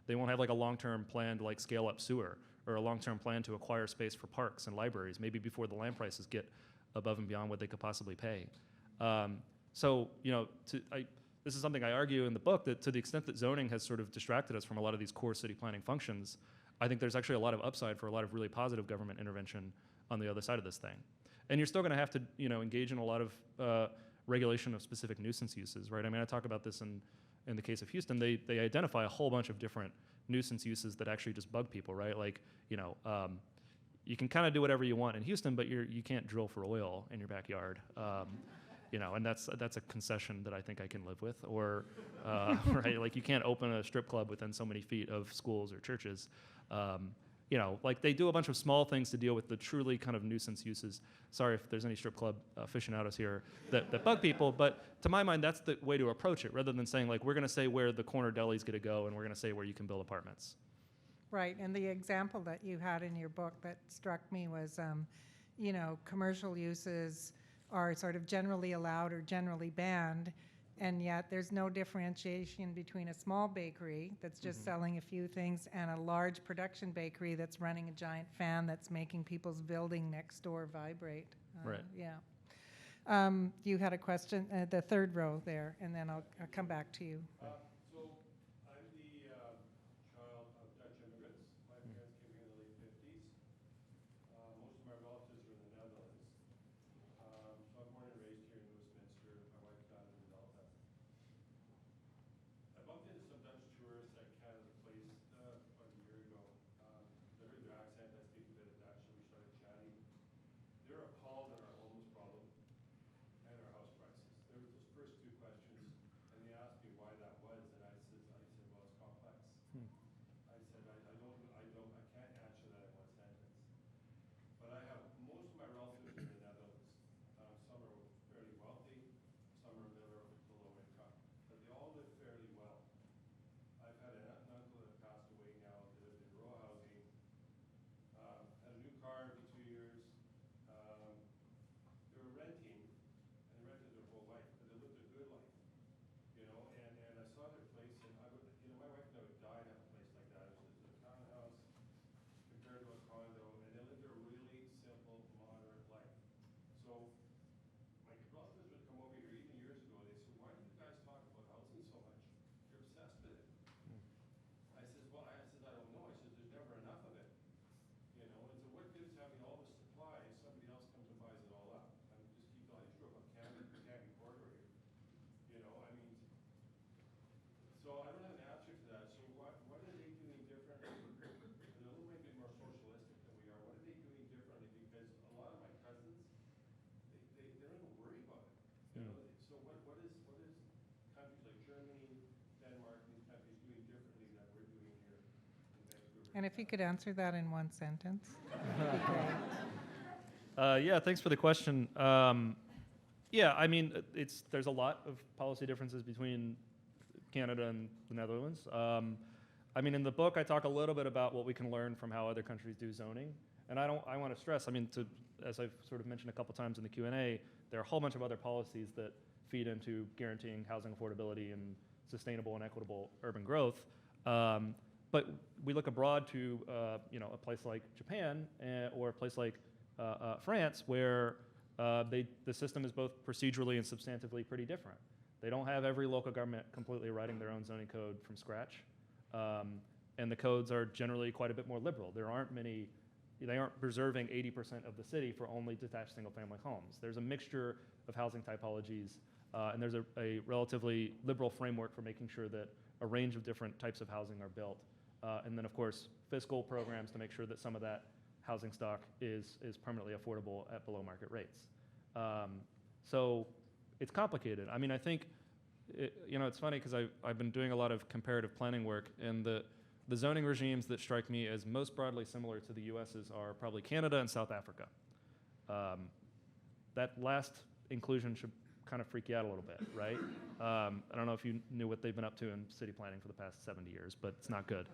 They won't have like a long-term plan to like scale up sewer or a long-term plan to acquire space for parks and libraries, maybe before the land prices get above and beyond what they could possibly pay. So, you know, this is something I argue in the book, that to the extent that zoning has sort of distracted us from a lot of these core city planning functions, I think there's actually a lot of upside for a lot of really positive government intervention on the other side of this thing. And you're still going to have to, you know, engage in a lot of regulation of specific nuisance uses, right? I mean, I talk about this in the case of Houston. They identify a whole bunch of different nuisance uses that actually just bug people, right? Like, you know, you can kind of do whatever you want in Houston, but you can't drill for oil in your backyard. You know, and that's a concession that I think I can live with. Or, right, like you can't open a strip club within so many feet of schools or churches. You know, like they do a bunch of small things to deal with the truly kind of nuisance uses. Sorry if there's any strip club aficionados here that bug people, but to my mind, that's the way to approach it, rather than saying like, we're going to say where the corner deli's going to go and we're going to say where you can build apartments. Right, and the example that you had in your book that struck me was, you know, commercial uses are sort of generally allowed or generally banned, and yet there's no differentiation between a small bakery that's just selling a few things and a large production bakery that's running a giant fan that's making people's building next door vibrate. Right. Yeah. You had a question, the third row there, and then I'll come back to you. So I'm the child of Dutch immigrants. My parents came here in the late 50s. Most of my relatives are in the Netherlands. So I'm born and raised here in Westminster. My wife died in the Delta. I bumped into some Dutch tourists at Canada Place about a year ago. I heard their accent. I speak a bit of Dutch, and we started chatting. They're appalled at our homeless problem and our house prices. There were those first two questions, and they asked me why that was, and I said, well, it's complex. I said, I can't answer that in one sentence. But I have most of my relatives in the Netherlands. Some are fairly wealthy, some are middle or below income, but they all live fairly well. I've had an aunt and uncle that passed away now, that lived in row housing, had a new car every 2 years. They were renting, and they rented their whole life, but they lived a good life, you know. And I saw their place, and I would, you know, my wife and I would die to have a place like that. It was a townhouse compared to a condo, and they lived a really simple, moderate life. So my relatives would come over here even years ago, and they said, why do you guys talk about housing so much? You're obsessed with it. I said, well, I don't know. I said, there's never enough of it. You know, and so what good is having all this supply if somebody else comes and buys it all up? I mean, just keep going. I grew up on Canby Corridor here. You know, I mean, so I don't have an answer to that. So what are they doing differently? They're a little bit more socialistic than we are. What are they doing differently? Because a lot of my cousins, they don't even worry about it. You know, so what is countries like Germany, Denmark, and these countries doing differently that we're doing here in Vancouver? And if you could answer that in one sentence, that'd be great. Yeah, thanks for the question. Yeah, I mean, there's a lot of policy differences between Canada and the Netherlands. I mean, in the book, I talk a little bit about what we can learn from how other countries do zoning. And I want to stress, I mean, as I've sort of mentioned a couple times in the Q&A, there are a whole bunch of other policies that feed into guaranteeing housing affordability and sustainable and equitable urban growth. But we look abroad to, you know, a place like Japan or a place like France, where the system is both procedurally and substantively pretty different. They don't have every local government completely writing their own zoning code from scratch. And the codes are generally quite a bit more liberal. They aren't preserving 80% of the city for only detached single-family homes. There's a mixture of housing typologies, and there's a relatively liberal framework for making sure that a range of different types of housing are built. And then, of course, fiscal programs to make sure that some of that housing stock is permanently affordable at below market rates. So it's complicated. I mean, I think, you know, it's funny because I've been doing a lot of comparative planning work, and the zoning regimes that strike me as most broadly similar to the US's are probably Canada and South Africa. That last inclusion should kind of freak you out a little bit, right? I don't know if you knew what they've been up to in city planning for the past 70 years, but it's not good.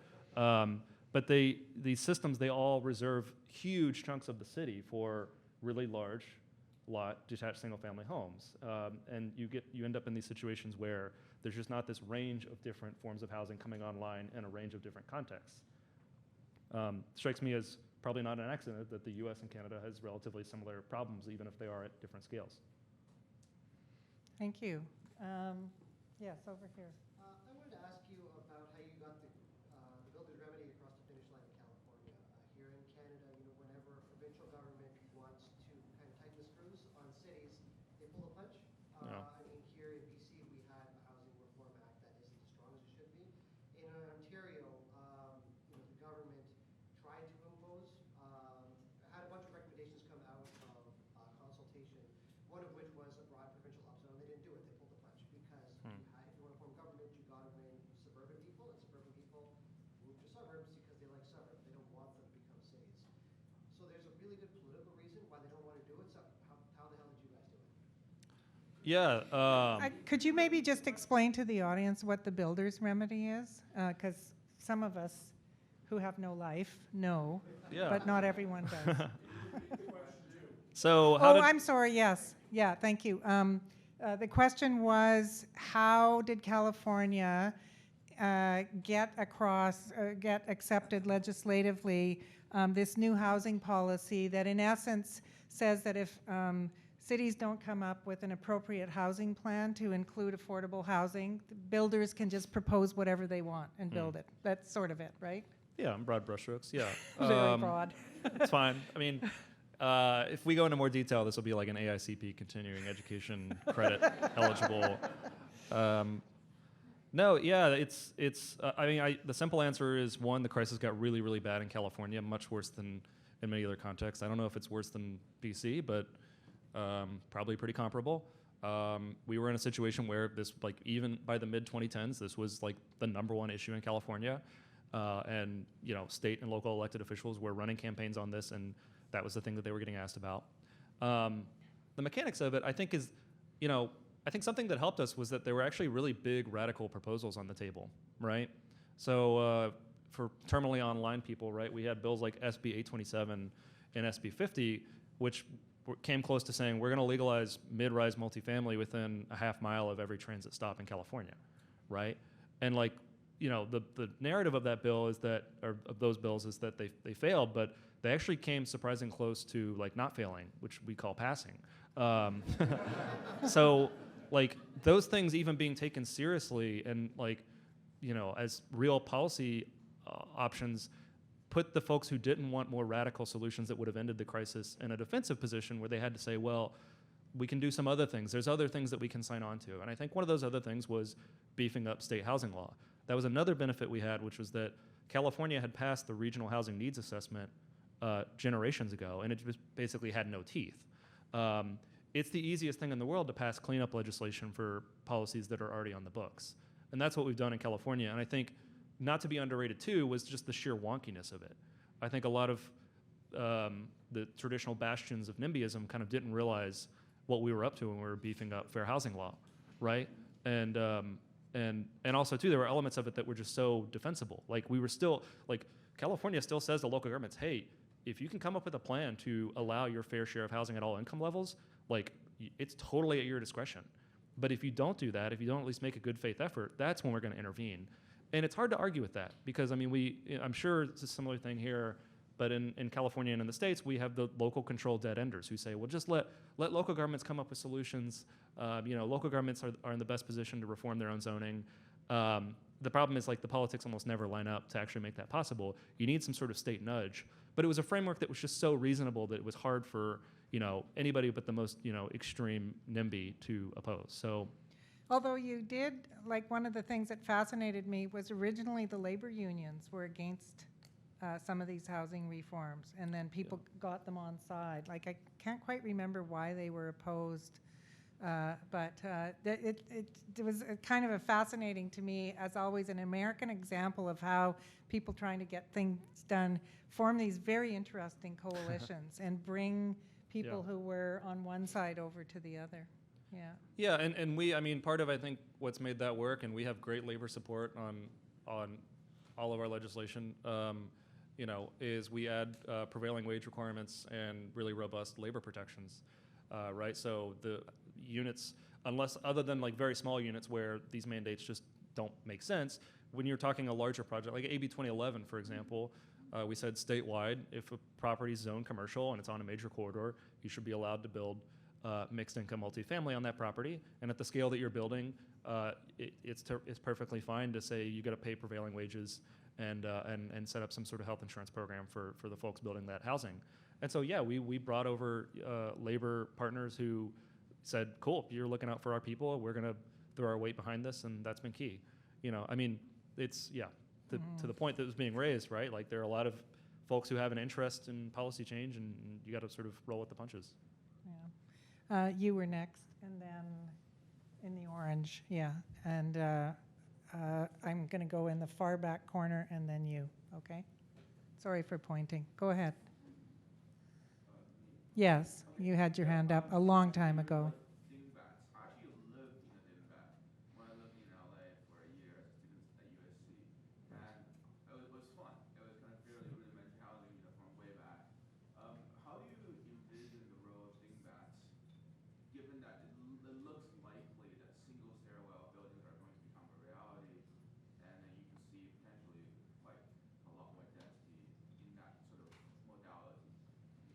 But these systems, they all reserve huge chunks of the city for really large lot detached single-family homes. And you end up in these situations where there's just not this range of different forms of housing coming online in a range of different contexts. Strikes me as probably not an accident that the US and Canada has relatively similar problems, even if they are at different scales. Thank you. Yes, over here. I wanted to ask you about how you got the builder's remedy across the finish line in California. Here in Canada, whenever a provincial government wants to kind of tighten the screws on cities, they pull the punch. Yeah. I mean, here in BC, we had a Housing Reform Act that isn't as strong as it should be. In Ontario, the government tried to impose, had a bunch of recommendations come out of consultation, one of which was a broad provincial upzone. They didn't do it. They pulled the punch because if you want to form government, you got to win suburban people, and suburban people move to suburbs because they like suburbs. They don't want them to become cities. So there's a really good political reason why they don't want to do it. So how the hell did you guys do it? Yeah. Could you maybe just explain to the audience what the builder's remedy is? Because some of us who have no life know, Yeah. but not everyone does. So how did, I'm sorry, yes. Yeah, thank you. The question was, how did California get accepted legislatively this new housing policy that in essence says that if cities don't come up with an appropriate housing plan to include affordable housing, the builders can just propose whatever they want and build it. That's sort of it, right? yeah, in broad brushstrokes, yeah. Very broad. It's fine. I mean, if we go into more detail, this will be like an AICP continuing education credit eligible. No, yeah, it's. I mean, the simple answer is one: the crisis got really, really bad in California, much worse than in many other contexts. I don't know if it's worse than BC, but probably pretty comparable. We were in a situation where this, like, even by the mid 2010s, this was like the #1 issue in California, and state and local elected officials were running campaigns on this, and that was the thing that they were getting asked about. The mechanics of it, I think, is, I think something that helped us was that there were actually really big radical proposals on the table, right? So for terminally online people, right, we had bills like SB 827 and SB 50, which came close to saying we're going to legalize mid-rise multifamily within a half mile of every transit stop in California, right? And like, the narrative of that bill is that, or of those bills, is that they failed, but they actually came surprisingly close to like not failing, which we call passing. So like those things even being taken seriously and like, as real policy options, put the folks who didn't want more radical solutions that would have ended the crisis in a defensive position where they had to say, well, we can do some other things. There's other things that we can sign on to. And I think one of those other things was beefing up state housing law. That was another benefit we had, which was that California had passed the regional housing needs assessment generations ago, and it just basically had no teeth. It's the easiest thing in the world to pass cleanup legislation for policies that are already on the books. And that's what we've done in California. And I think, not to be underrated too, was just the sheer wonkiness of it. I think a lot of the traditional bastions of NIMBYism kind of didn't realize what we were up to when we were beefing up fair housing law, right? And also too, there were elements of it that were just so defensible. Like we were still, like California still says to local governments, hey, if you can come up with a plan to allow your fair share of housing at all income levels, like it's totally at your discretion. But if you don't do that, if you don't at least make a good faith effort, that's when we're going to intervene. And it's hard to argue with that because, I mean, I'm sure it's a similar thing here, but in California and in the States, we have the local control dead enders who say, well, just let local governments come up with solutions. Local governments are in the best position to reform their own zoning. The problem is like the politics almost never line up to actually make that possible. You need some sort of state nudge. But it was a framework that was just so reasonable that it was hard for anybody but the most extreme NIMBY to oppose. So, Although you did, like one of the things that fascinated me was originally the labor unions were against some of these housing reforms, and then people got them on side. Like I can't quite remember why they were opposed, but it was kind of a fascinating to me, as always, an American example of how people trying to get things done form these very interesting coalitions and bring people who were on one side over to the other. Yeah. Yeah, and we, I mean, part of, I think, what's made that work, and we have great labor support on all of our legislation, is we add prevailing wage requirements and really robust labor protections, right? So the units, unless, other than like very small units where these mandates just don't make sense, when you're talking a larger project, like AB 2011, for example, We said statewide, if a property is zoned commercial and it's on a major corridor, you should be allowed to build mixed income multifamily on that property. And at the scale that you're building, it's perfectly fine to say you got to pay prevailing wages and set up some sort of health insurance program for the folks building that housing. And so yeah, we brought over labor partners who said, cool, you're looking out for our people. We're gonna throw our weight behind this, and that's been key. You know, I mean, it's to the point that was being raised, right? Like there are a lot of folks who have an interest in policy change, and you got to sort of roll with the punches. Yeah. You were next, and then in the orange, yeah. And I'm going to go in the far back corner, and then you, okay? Sorry for pointing. Go ahead. Yes, you had your hand up a long time ago. Dingbats. I actually lived in a dingbat when I lived in LA for a year as a student at USC. And it was fun. It was kind of fairly rudimentary housing, from way back. How do you envision the role of dingbats, given that it looks likely that single stairwell buildings are going to become a reality, and then you can see potentially like a lot more density in that sort of modality?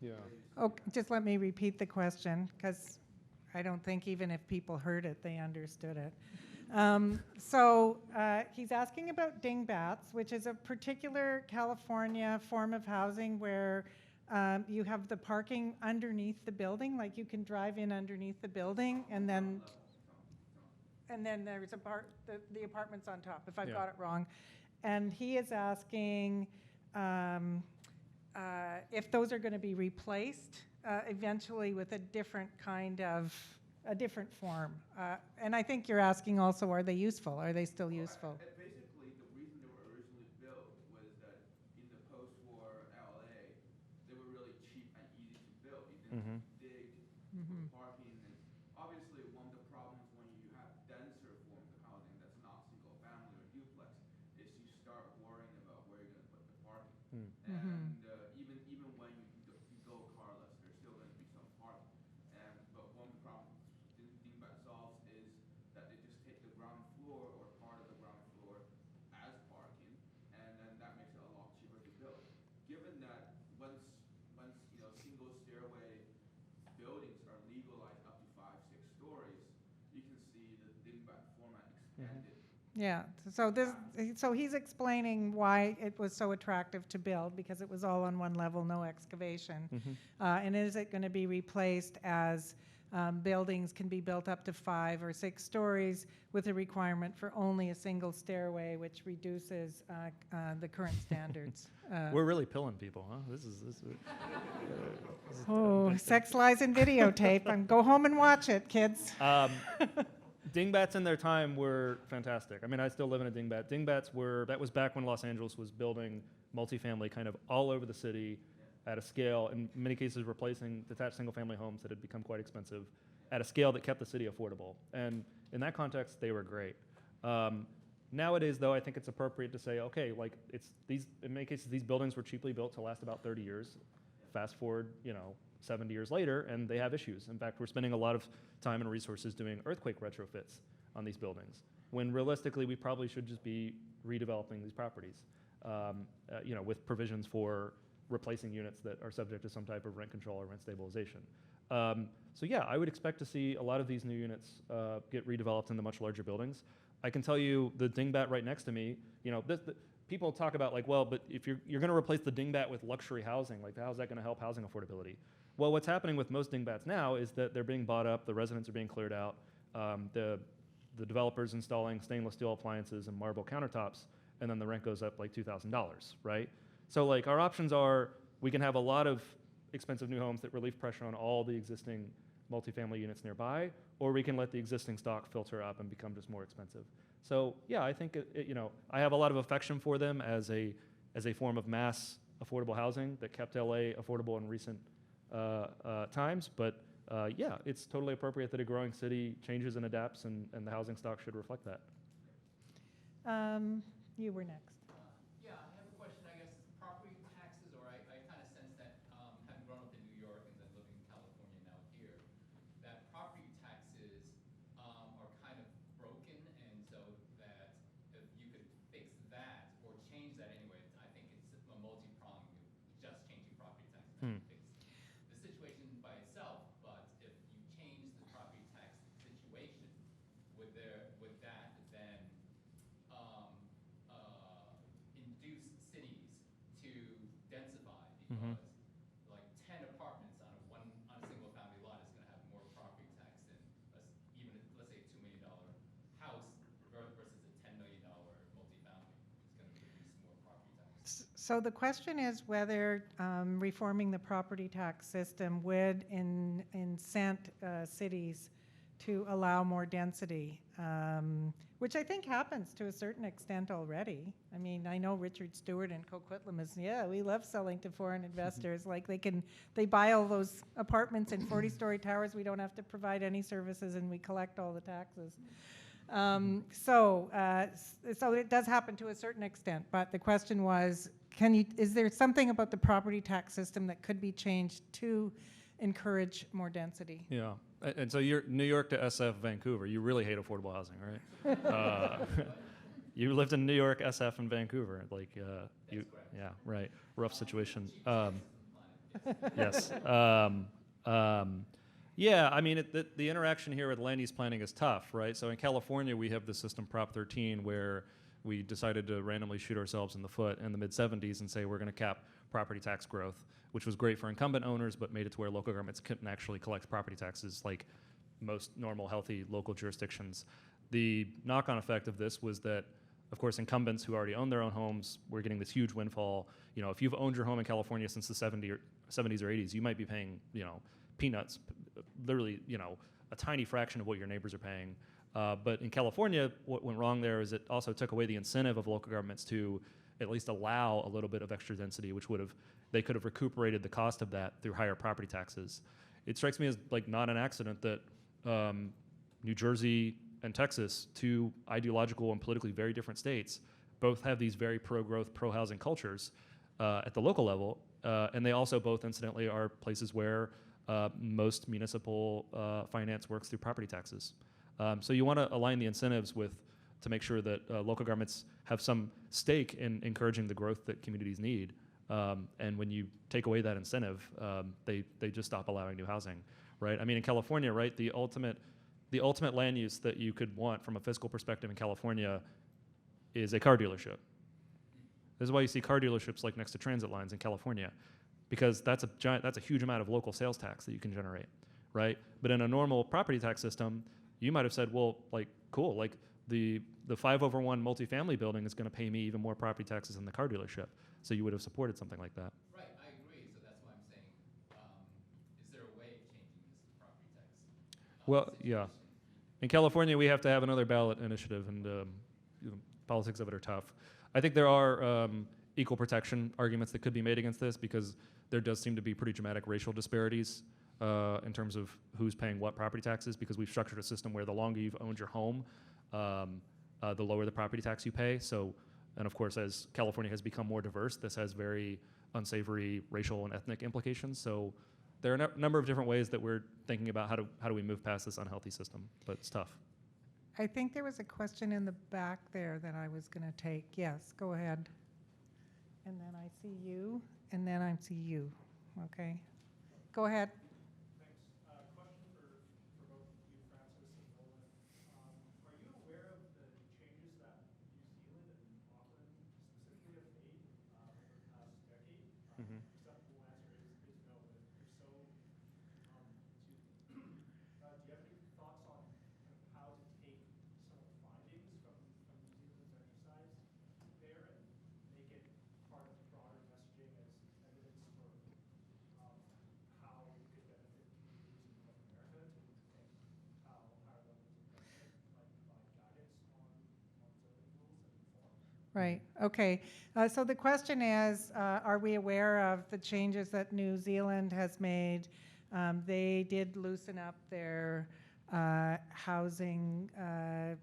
Yeah. Oh, just let me repeat the question, because I don't think even if people heard it, they understood it. So he's asking about dingbats, which is a particular California form of housing where you have the parking underneath the building, like you can drive in underneath the building, and then there's the apartments on top, if I've got it wrong. And he is asking if those are going to be replaced eventually with a different form. And I think you're asking also, are they useful? Are they still useful? Basically, the reason they were originally built was that in the post-war LA, they were really cheap and easy to build. You didn't dig for parking. And obviously, one of the problems when you have denser forms of housing that's not single family or duplex is you start worrying about where you're going to put the parking. And even when you go carless, there's still going to be some parking. But one of the problems Dingbat solves is that they just take the ground floor or part of the ground floor as parking, and then that makes it a lot cheaper to build. Given that once single stairway buildings are legalized up to 5-6 stories, you can see the Dingbat format expanded. Yeah, so he's explaining why it was so attractive to build, because it was all on one level, no excavation. And is it going to be replaced as buildings can be built up to 5 or 6 stories with a requirement for only a single stairway, which reduces the current standards? We're really pilling people, huh? This is Sex, lies, and videotape. Go home and watch it, kids. Dingbats in their time were fantastic. I mean, I still live in a dingbat. That was back when Los Angeles was building multifamily kind of all over the city at a scale, in many cases replacing detached single-family homes that had become quite expensive at a scale that kept the city affordable. And in that context, they were great. Nowadays, though, I think it's appropriate to say, okay, like in many cases, these buildings were cheaply built to last about 30 years. Fast forward, 70 years later, and they have issues. In fact, we're spending a lot of time and resources doing earthquake retrofits on these buildings, when realistically we probably should just be redeveloping these properties, with provisions for replacing units that are subject to some type of rent control or rent stabilization. So yeah, I would expect to see a lot of these new units get redeveloped into much larger buildings. I can tell you the dingbat right next to me, people talk about like, well, but if you're going to replace the dingbat with luxury housing, like how's that going to help housing affordability? Well, what's happening with most dingbats now is that they're being bought up, the residents are being cleared out, the developers installing stainless steel appliances and marble countertops, and then the rent goes up like $2,000, right? So like our options are, we can have a lot of expensive new homes that relieve pressure on all the existing multifamily units nearby, or we can let the existing stock filter up and become just more expensive. So yeah, I think I have a lot of affection for them as a form of mass affordable housing that kept LA affordable in recent times. But yeah, it's totally appropriate that a growing city changes and adapts, and the housing stock should reflect that. You were next. Yeah, I have a question. I guess property taxes, or I kind of sense that having grown up in New York and then living in California now here, that property taxes are kind of broken, and so that if you could fix that or change that anyway, I think it's a multi-pronged So the question is whether reforming the property tax system would incent cities to allow more density, which I think happens to a certain extent already. I mean, I know Richard Stewart and Coquitlam is, yeah, we love selling to foreign investors. Like they buy all those apartments in 40-story towers. We don't have to provide any services, and we collect all the taxes. So it does happen to a certain extent. But the question was, is there something about the property tax system that could be changed to encourage more density? Yeah. And so you're New York to SF Vancouver. You really hate affordable housing, right? You lived in New York, SF, and Vancouver. Like, yeah, right. Rough situation. Yes. Yeah, I mean, the interaction here with land use planning is tough, right? So in California, we have the system Prop 13 where we decided to randomly shoot ourselves in the foot in the mid-'70s and say we're going to cap property tax growth, which was great for incumbent owners, but made it to where local governments couldn't actually collect property taxes like most normal, healthy local jurisdictions. The knock-on effect of this was that, of course, incumbents who already own their own homes were getting this huge windfall. You know, if you've owned your home in California since the 70s or 80s, you might be paying, peanuts, literally, a tiny fraction of what your neighbors are paying. But in California, what went wrong there is it also took away the incentive of local governments to at least allow a little bit of extra density, which they could have recuperated the cost of that through higher property taxes. It strikes me as like not an accident that New Jersey and Texas, two ideological and politically very different states, both have these very pro-growth, pro-housing cultures at the local level, and they also both, incidentally, are places where most municipal finance works through property taxes. So you want to align the incentives to make sure that local governments have some stake in encouraging the growth that communities need. And when you take away that incentive, they just stop allowing new housing, right? I mean, in California, right, the ultimate land use that you could want from a fiscal perspective in California is a car dealership. This is why you see car dealerships like next to transit lines in California, because that's a huge amount of local sales tax that you can generate, right? But in a normal property tax system, you might have said, well, like, cool, like the 5/1 multifamily building is going to pay me even more property taxes than the car dealership. So you would have supported something like that. Right, I agree. So that's why I'm saying, is there a way of changing this property tax? Well, yeah. In California, we have to have another ballot initiative, and politics of it are tough. I think there are equal protection arguments that could be made against this because there does seem to be pretty dramatic racial disparities in terms of who's paying what property taxes, because we've structured a system where the longer you've owned your home, the lower the property tax you pay. So, and of course, as California has become more diverse, this has very unsavory racial and ethnic implications. So there are a number of different ways that we're thinking about how do we move past this unhealthy system, but it's tough. I think there was a question in the back there that I was going to take. Yes, go ahead. And then I see you, and then I see you. Okay. Go ahead. Thanks. Question for both you, Frances and Nolan. Are you aware of the changes that New Zealand and Auckland specifically have made over the past decade? Acceptable answer is no. But if so, do you have any thoughts on kind of how to take some of the findings from New Zealand's exercise there and make it part of the broader messaging as evidence for how it could benefit communities in North America to think how higher levels of government might provide guidance on zoning rules and reform? Right. Okay. So the question is, are we aware of the changes that New Zealand has made? They did loosen up their housing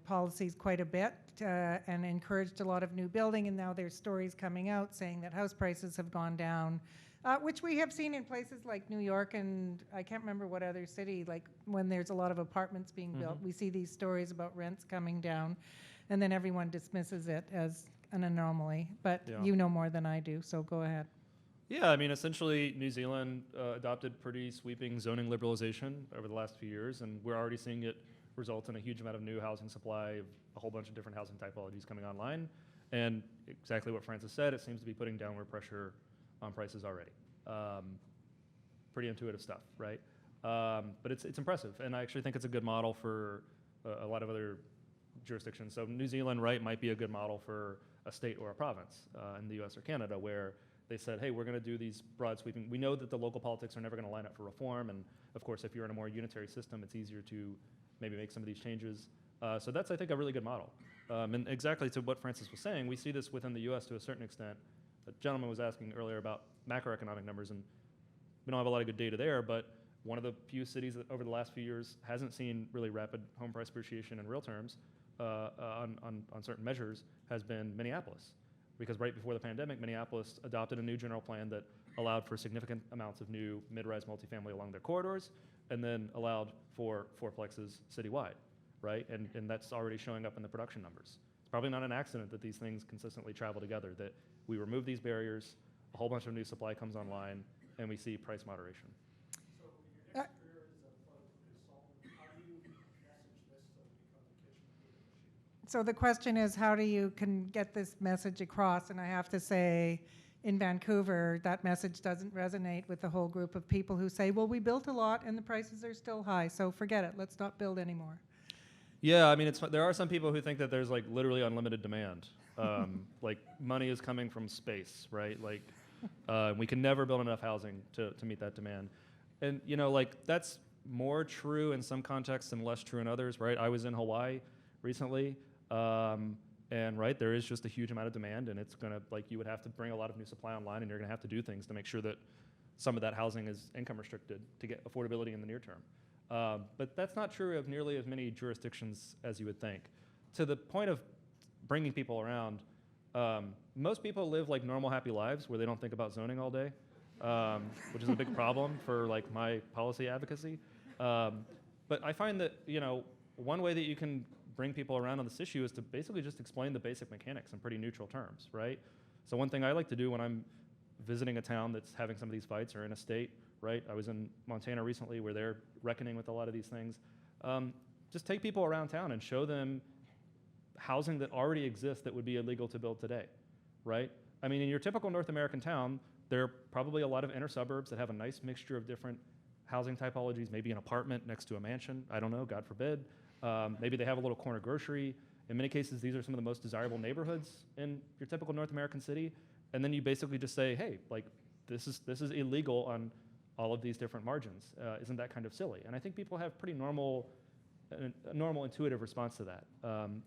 policies quite a bit and encouraged a lot of new building, and now there's stories coming out saying that house prices have gone down, which we have seen in places like New York, and I can't remember what other city, like when there's a lot of apartments being built, we see these stories about rents coming down, and then everyone dismisses it as an anomaly. But Yeah. you know more than I do, so go ahead. Yeah, I mean, essentially, New Zealand adopted pretty sweeping zoning liberalization over the last few years, and we're already seeing it result in a huge amount of new housing supply, a whole bunch of different housing typologies coming online. And exactly what Frances said, it seems to be putting downward pressure on prices already. Pretty intuitive stuff, right? But it's impressive, and I actually think it's a good model for a lot of other jurisdictions. So New Zealand, right, might be a good model for a state or a province in the US or Canada, where they said, hey, we're going to do these broad sweeping. We know that the local politics are never going to line up for reform. And of course, if you're in a more unitary system, it's easier to maybe make some of these changes. So that's, I think, a really good model. And exactly to what Frances was saying, we see this within the US to a certain extent. The gentleman was asking earlier about macroeconomic numbers, and we don't have a lot of good data there, but one of the few cities that over the last few years hasn't seen really rapid home price appreciation in real terms on certain measures has been Minneapolis. Because right before the pandemic, Minneapolis adopted a new general plan that allowed for significant amounts of new mid-rise multifamily along their corridors, and then allowed for fourplexes citywide, right? And that's already showing up in the production numbers. It's probably not an accident that these things consistently travel together, that we remove these barriers, a whole bunch of new supply comes online, and we see price moderation. So your next career is a political consultant. How do you message this so it becomes a kitchen improvement machine? So the question is, how do you can get this message across? And I have to say, in Vancouver, that message doesn't resonate with the whole group of people who say, well, we built a lot and the prices are still high, so forget it, let's not build anymore. Yeah, I mean, there are some people who think that there's like literally unlimited demand. Like money is coming from space, right? Like we can never build enough housing to meet that demand. And you know, like that's more true in some contexts and less true in others, right? I was in Hawaii recently, and right, there is just a huge amount of demand, and it's gonna, like, you would have to bring a lot of new supply online, and you're gonna have to do things to make sure that some of that housing is income restricted to get affordability in the near term. But that's not true of nearly as many jurisdictions as you would think. To the point of bringing people around, most people live like normal, happy lives where they don't think about zoning all day, which is a big problem for like my policy advocacy. But I find that, you know, one way that you can bring people around on this issue is to basically just explain the basic mechanics in pretty neutral terms, right? So one thing I like to do when I'm visiting a town that's having some of these fights, or in a state, right? I was in Montana recently where they're reckoning with a lot of these things. Just take people around town and show them housing that already exists that would be illegal to build today, right? I mean, in your typical North American town, there are probably a lot of inner suburbs that have a nice mixture of different housing typologies, maybe an apartment next to a mansion, I don't know, God forbid. Maybe they have a little corner grocery. In many cases, these are some of the most desirable neighborhoods in your typical North American city. And then you basically just say, hey, like, this is illegal on all of these different margins. Isn't that kind of silly? And I think people have pretty normal, a normal intuitive response to that.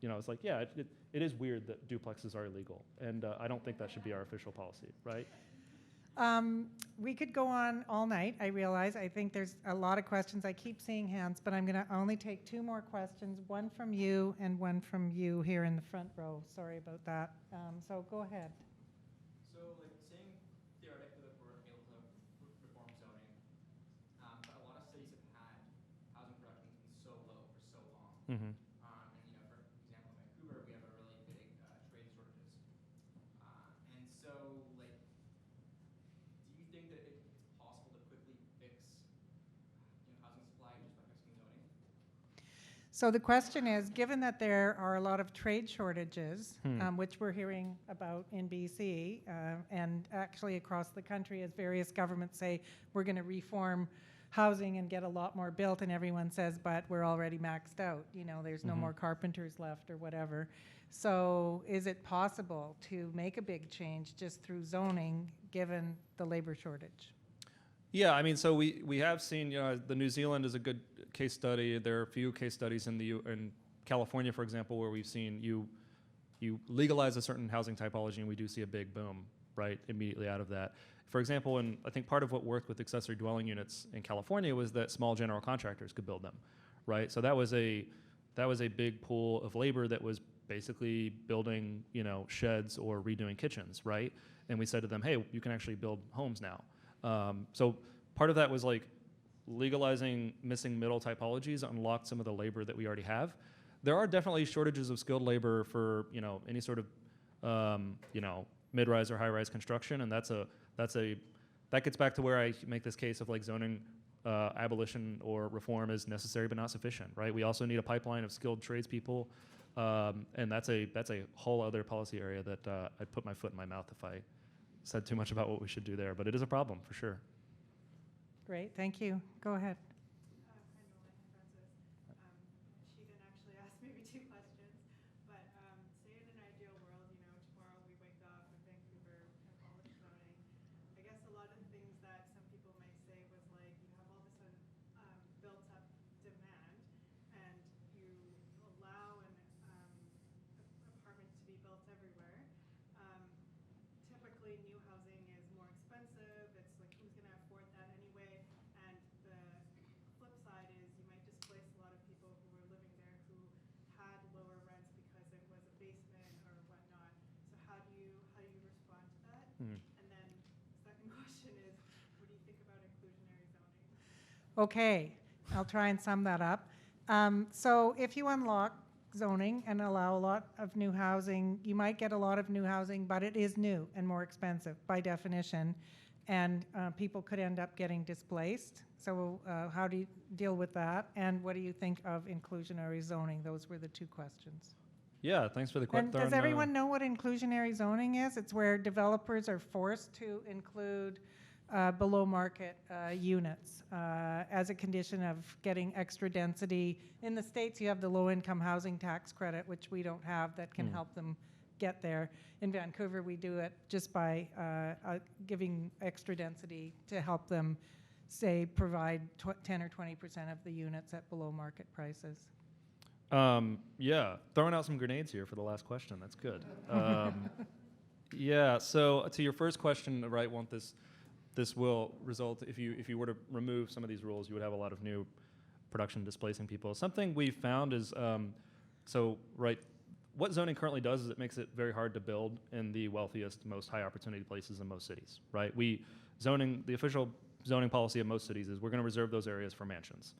You know, it's like, yeah, it is weird that duplexes are illegal. And I don't think that should be our official policy, right? We could go on all night, I realize. I think there's a lot of questions. I keep seeing hands, but I'm going to only take two more questions, one from you and one from you here in the front row. Sorry about that. So go ahead. So, like, saying theoretically that we're able to reform zoning, but a lot of cities have had housing production that's been so low for so long. Mm-hmm. And, you know, for example, in Vancouver, we have a really big trade shortages. And so, like, do you think that it's possible to quickly fix, you know, housing supply just by fixing zoning? So the question is, given that there are a lot of trade shortages, which we're hearing about in BC, and actually across the country as various governments say, we're going to reform housing and get a lot more built, and everyone says, but we're already maxed out. You know, there's no more carpenters left or whatever. So is it possible to make a big change just through zoning, given the labor shortage? Yeah, I mean, so we have seen, you know, the New Zealand is a good case study. There are a few case studies in California, for example, where we've seen you legalize a certain housing typology and we do see a big boom, right, immediately out of that. For example, and I think part of what worked with accessory dwelling units in California was that small general contractors could build them, right? So that was a big pool of labor that was basically building, you know, sheds or redoing kitchens, right? And we said to them, hey, you can actually build homes now. So part of that was like legalizing missing middle typologies unlocked some of the labor that we already have. There are definitely shortages of skilled labor for, you know, any sort of, you know, mid-rise or high-rise construction, and that gets back to where I make this case of like zoning abolition or reform is necessary but not sufficient, right? We also need a pipeline of skilled tradespeople, and that's a whole other policy area that I'd put my foot in my mouth if I said too much about what we should do there, but it is a problem for sure. Great, thank you. Go ahead. Hi, Nolan and Frances. She didn't actually ask maybe two questions, but say in an ideal world, you know, tomorrow new housing is more expensive. It's like, who's going to afford that anyway? And the flip side is you might displace a lot of people who were living there who had lower rents because it was a basement or whatnot. So how do you respond to that? And then second question is, what do you think about inclusionary zoning? Okay, I'll try and sum that up. So if you unlock zoning and allow a lot of new housing, you might get a lot of new housing, but it is new and more expensive by definition, and people could end up getting displaced. So how do you deal with that? And what do you think of inclusionary zoning? Those were the two questions. Yeah, thanks for the And question. does everyone know what inclusionary zoning is? It's where developers are forced to include below market units as a condition of getting extra density. In the States, you have the low income housing tax credit, which we don't have, that can help them get there. In Vancouver, we do it just by giving extra density to help them, say, provide 10 or 20% of the units at below market prices. Yeah, throwing out some grenades here for the last question. That's good. Yeah, so to your first question, right, won't this will result, if you were to remove some of these rules, you would have a lot of new production displacing people. Something we've found is, right, what zoning currently does is it makes it very hard to build in the wealthiest, most high opportunity places in most cities, right? The official zoning policy of most cities is we're going to reserve those areas for mansions.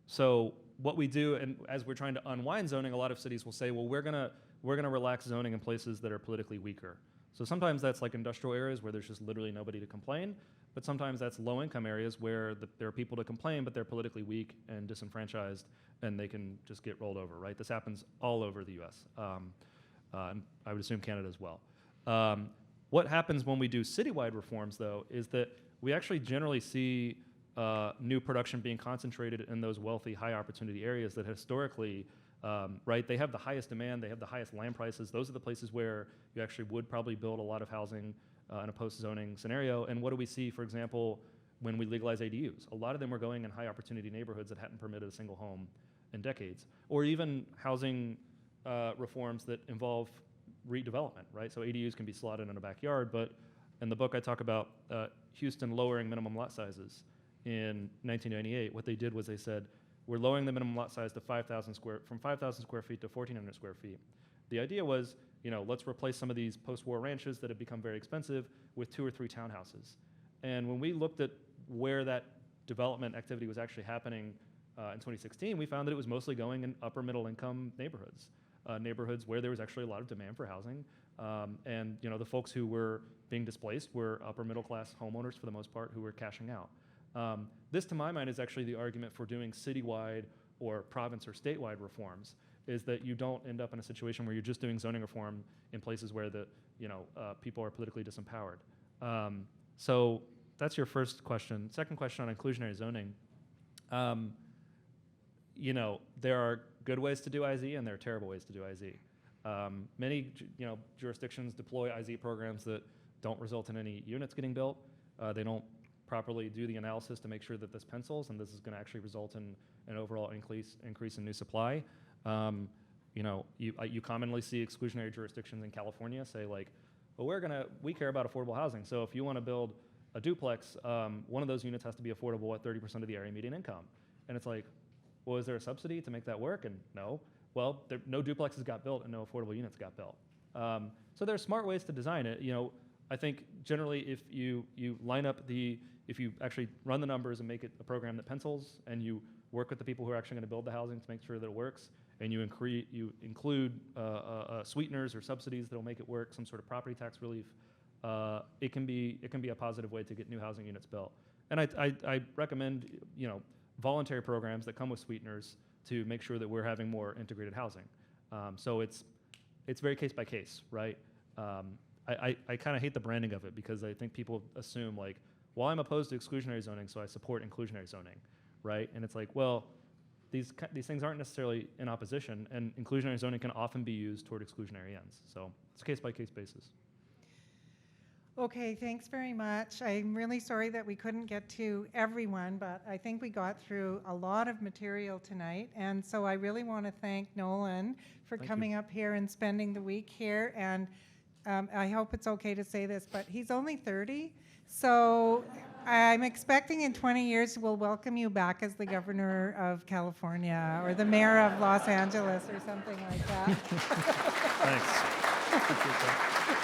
So what we do, and as we're trying to unwind zoning, a lot of cities will say, well, we're gonna relax zoning in places that are politically weaker. So sometimes that's like industrial areas where there's just literally nobody to complain, but sometimes that's low-income areas where there are people to complain, but they're politically weak and disenfranchised, and they can just get rolled over, right? This happens all over the U.S., and I would assume Canada as well. What happens when we do citywide reforms, though, is that we actually generally see new production being concentrated in those wealthy, high-opportunity areas that historically, right, they have the highest demand, they have the highest land prices. Those are the places where you actually would probably build a lot of housing in a post-zoning scenario. And what do we see, for example, when we legalize ADUs? A lot of them were going in high-opportunity neighborhoods that hadn't permitted a single home in decades. Or even housing reforms that involve redevelopment, right? So ADUs can be slotted in a backyard, but in the book I talk about Houston lowering minimum lot sizes in 1998. What they did was they said, we're lowering the minimum lot size to from 5,000 square feet to 1,400 square feet. The idea was, let's replace some of these post-war ranches that have become very expensive with 2 or 3 townhouses. And when we looked at where that development activity was actually happening in 2016, we found that it was mostly going in upper middle income neighborhoods, neighborhoods where there was actually a lot of demand for housing. And the folks who were being displaced were upper middle class homeowners for the most part who were cashing out. This, to my mind, is actually the argument for doing citywide or province or statewide reforms, is that you don't end up in a situation where you're just doing zoning reform in places where people are politically disempowered. So that's your first question. Second question on inclusionary zoning. There are good ways to do IZ and there are terrible ways to do IZ. Many jurisdictions deploy IZ programs that don't result in any units getting built. They don't properly do the analysis to make sure that this pencils, and this is going to actually result in an overall increase in new supply. You commonly see exclusionary jurisdictions in California say like, well, we care about affordable housing, so if you want to build a duplex, one of those units has to be affordable at 30% of the area median income. And it's like, well, is there a subsidy to make that work? And no. Well, no duplexes got built and no affordable units got built. So there are smart ways to design it. I think generally if you line up if you actually run the numbers and make it a program that pencils, and you work with the people who are actually going to build the housing to make sure that it works, and you include sweeteners or subsidies that will make it work, some sort of property tax relief, it can be a positive way to get new housing units built. And I recommend voluntary programs that come with sweeteners to make sure that we're having more integrated housing. So it's very case by case, right? I kind of hate the branding of it because I think people assume like, well, I'm opposed to exclusionary zoning, so I support inclusionary zoning, right? And it's like, well, these things aren't necessarily in opposition, and inclusionary zoning can often be used toward exclusionary ends. So it's a case-by-case basis. Okay, thanks very much. I'm really sorry that we couldn't get to everyone, but I think we got through a lot of material tonight. And so I really want to thank Nolan for coming up here and spending the week here and I hope it's okay to say this, but he's only 30. So I'm expecting in 20 years we'll welcome you back as the governor of California or the mayor of Los Angeles or something like that. Thanks. Appreciate that.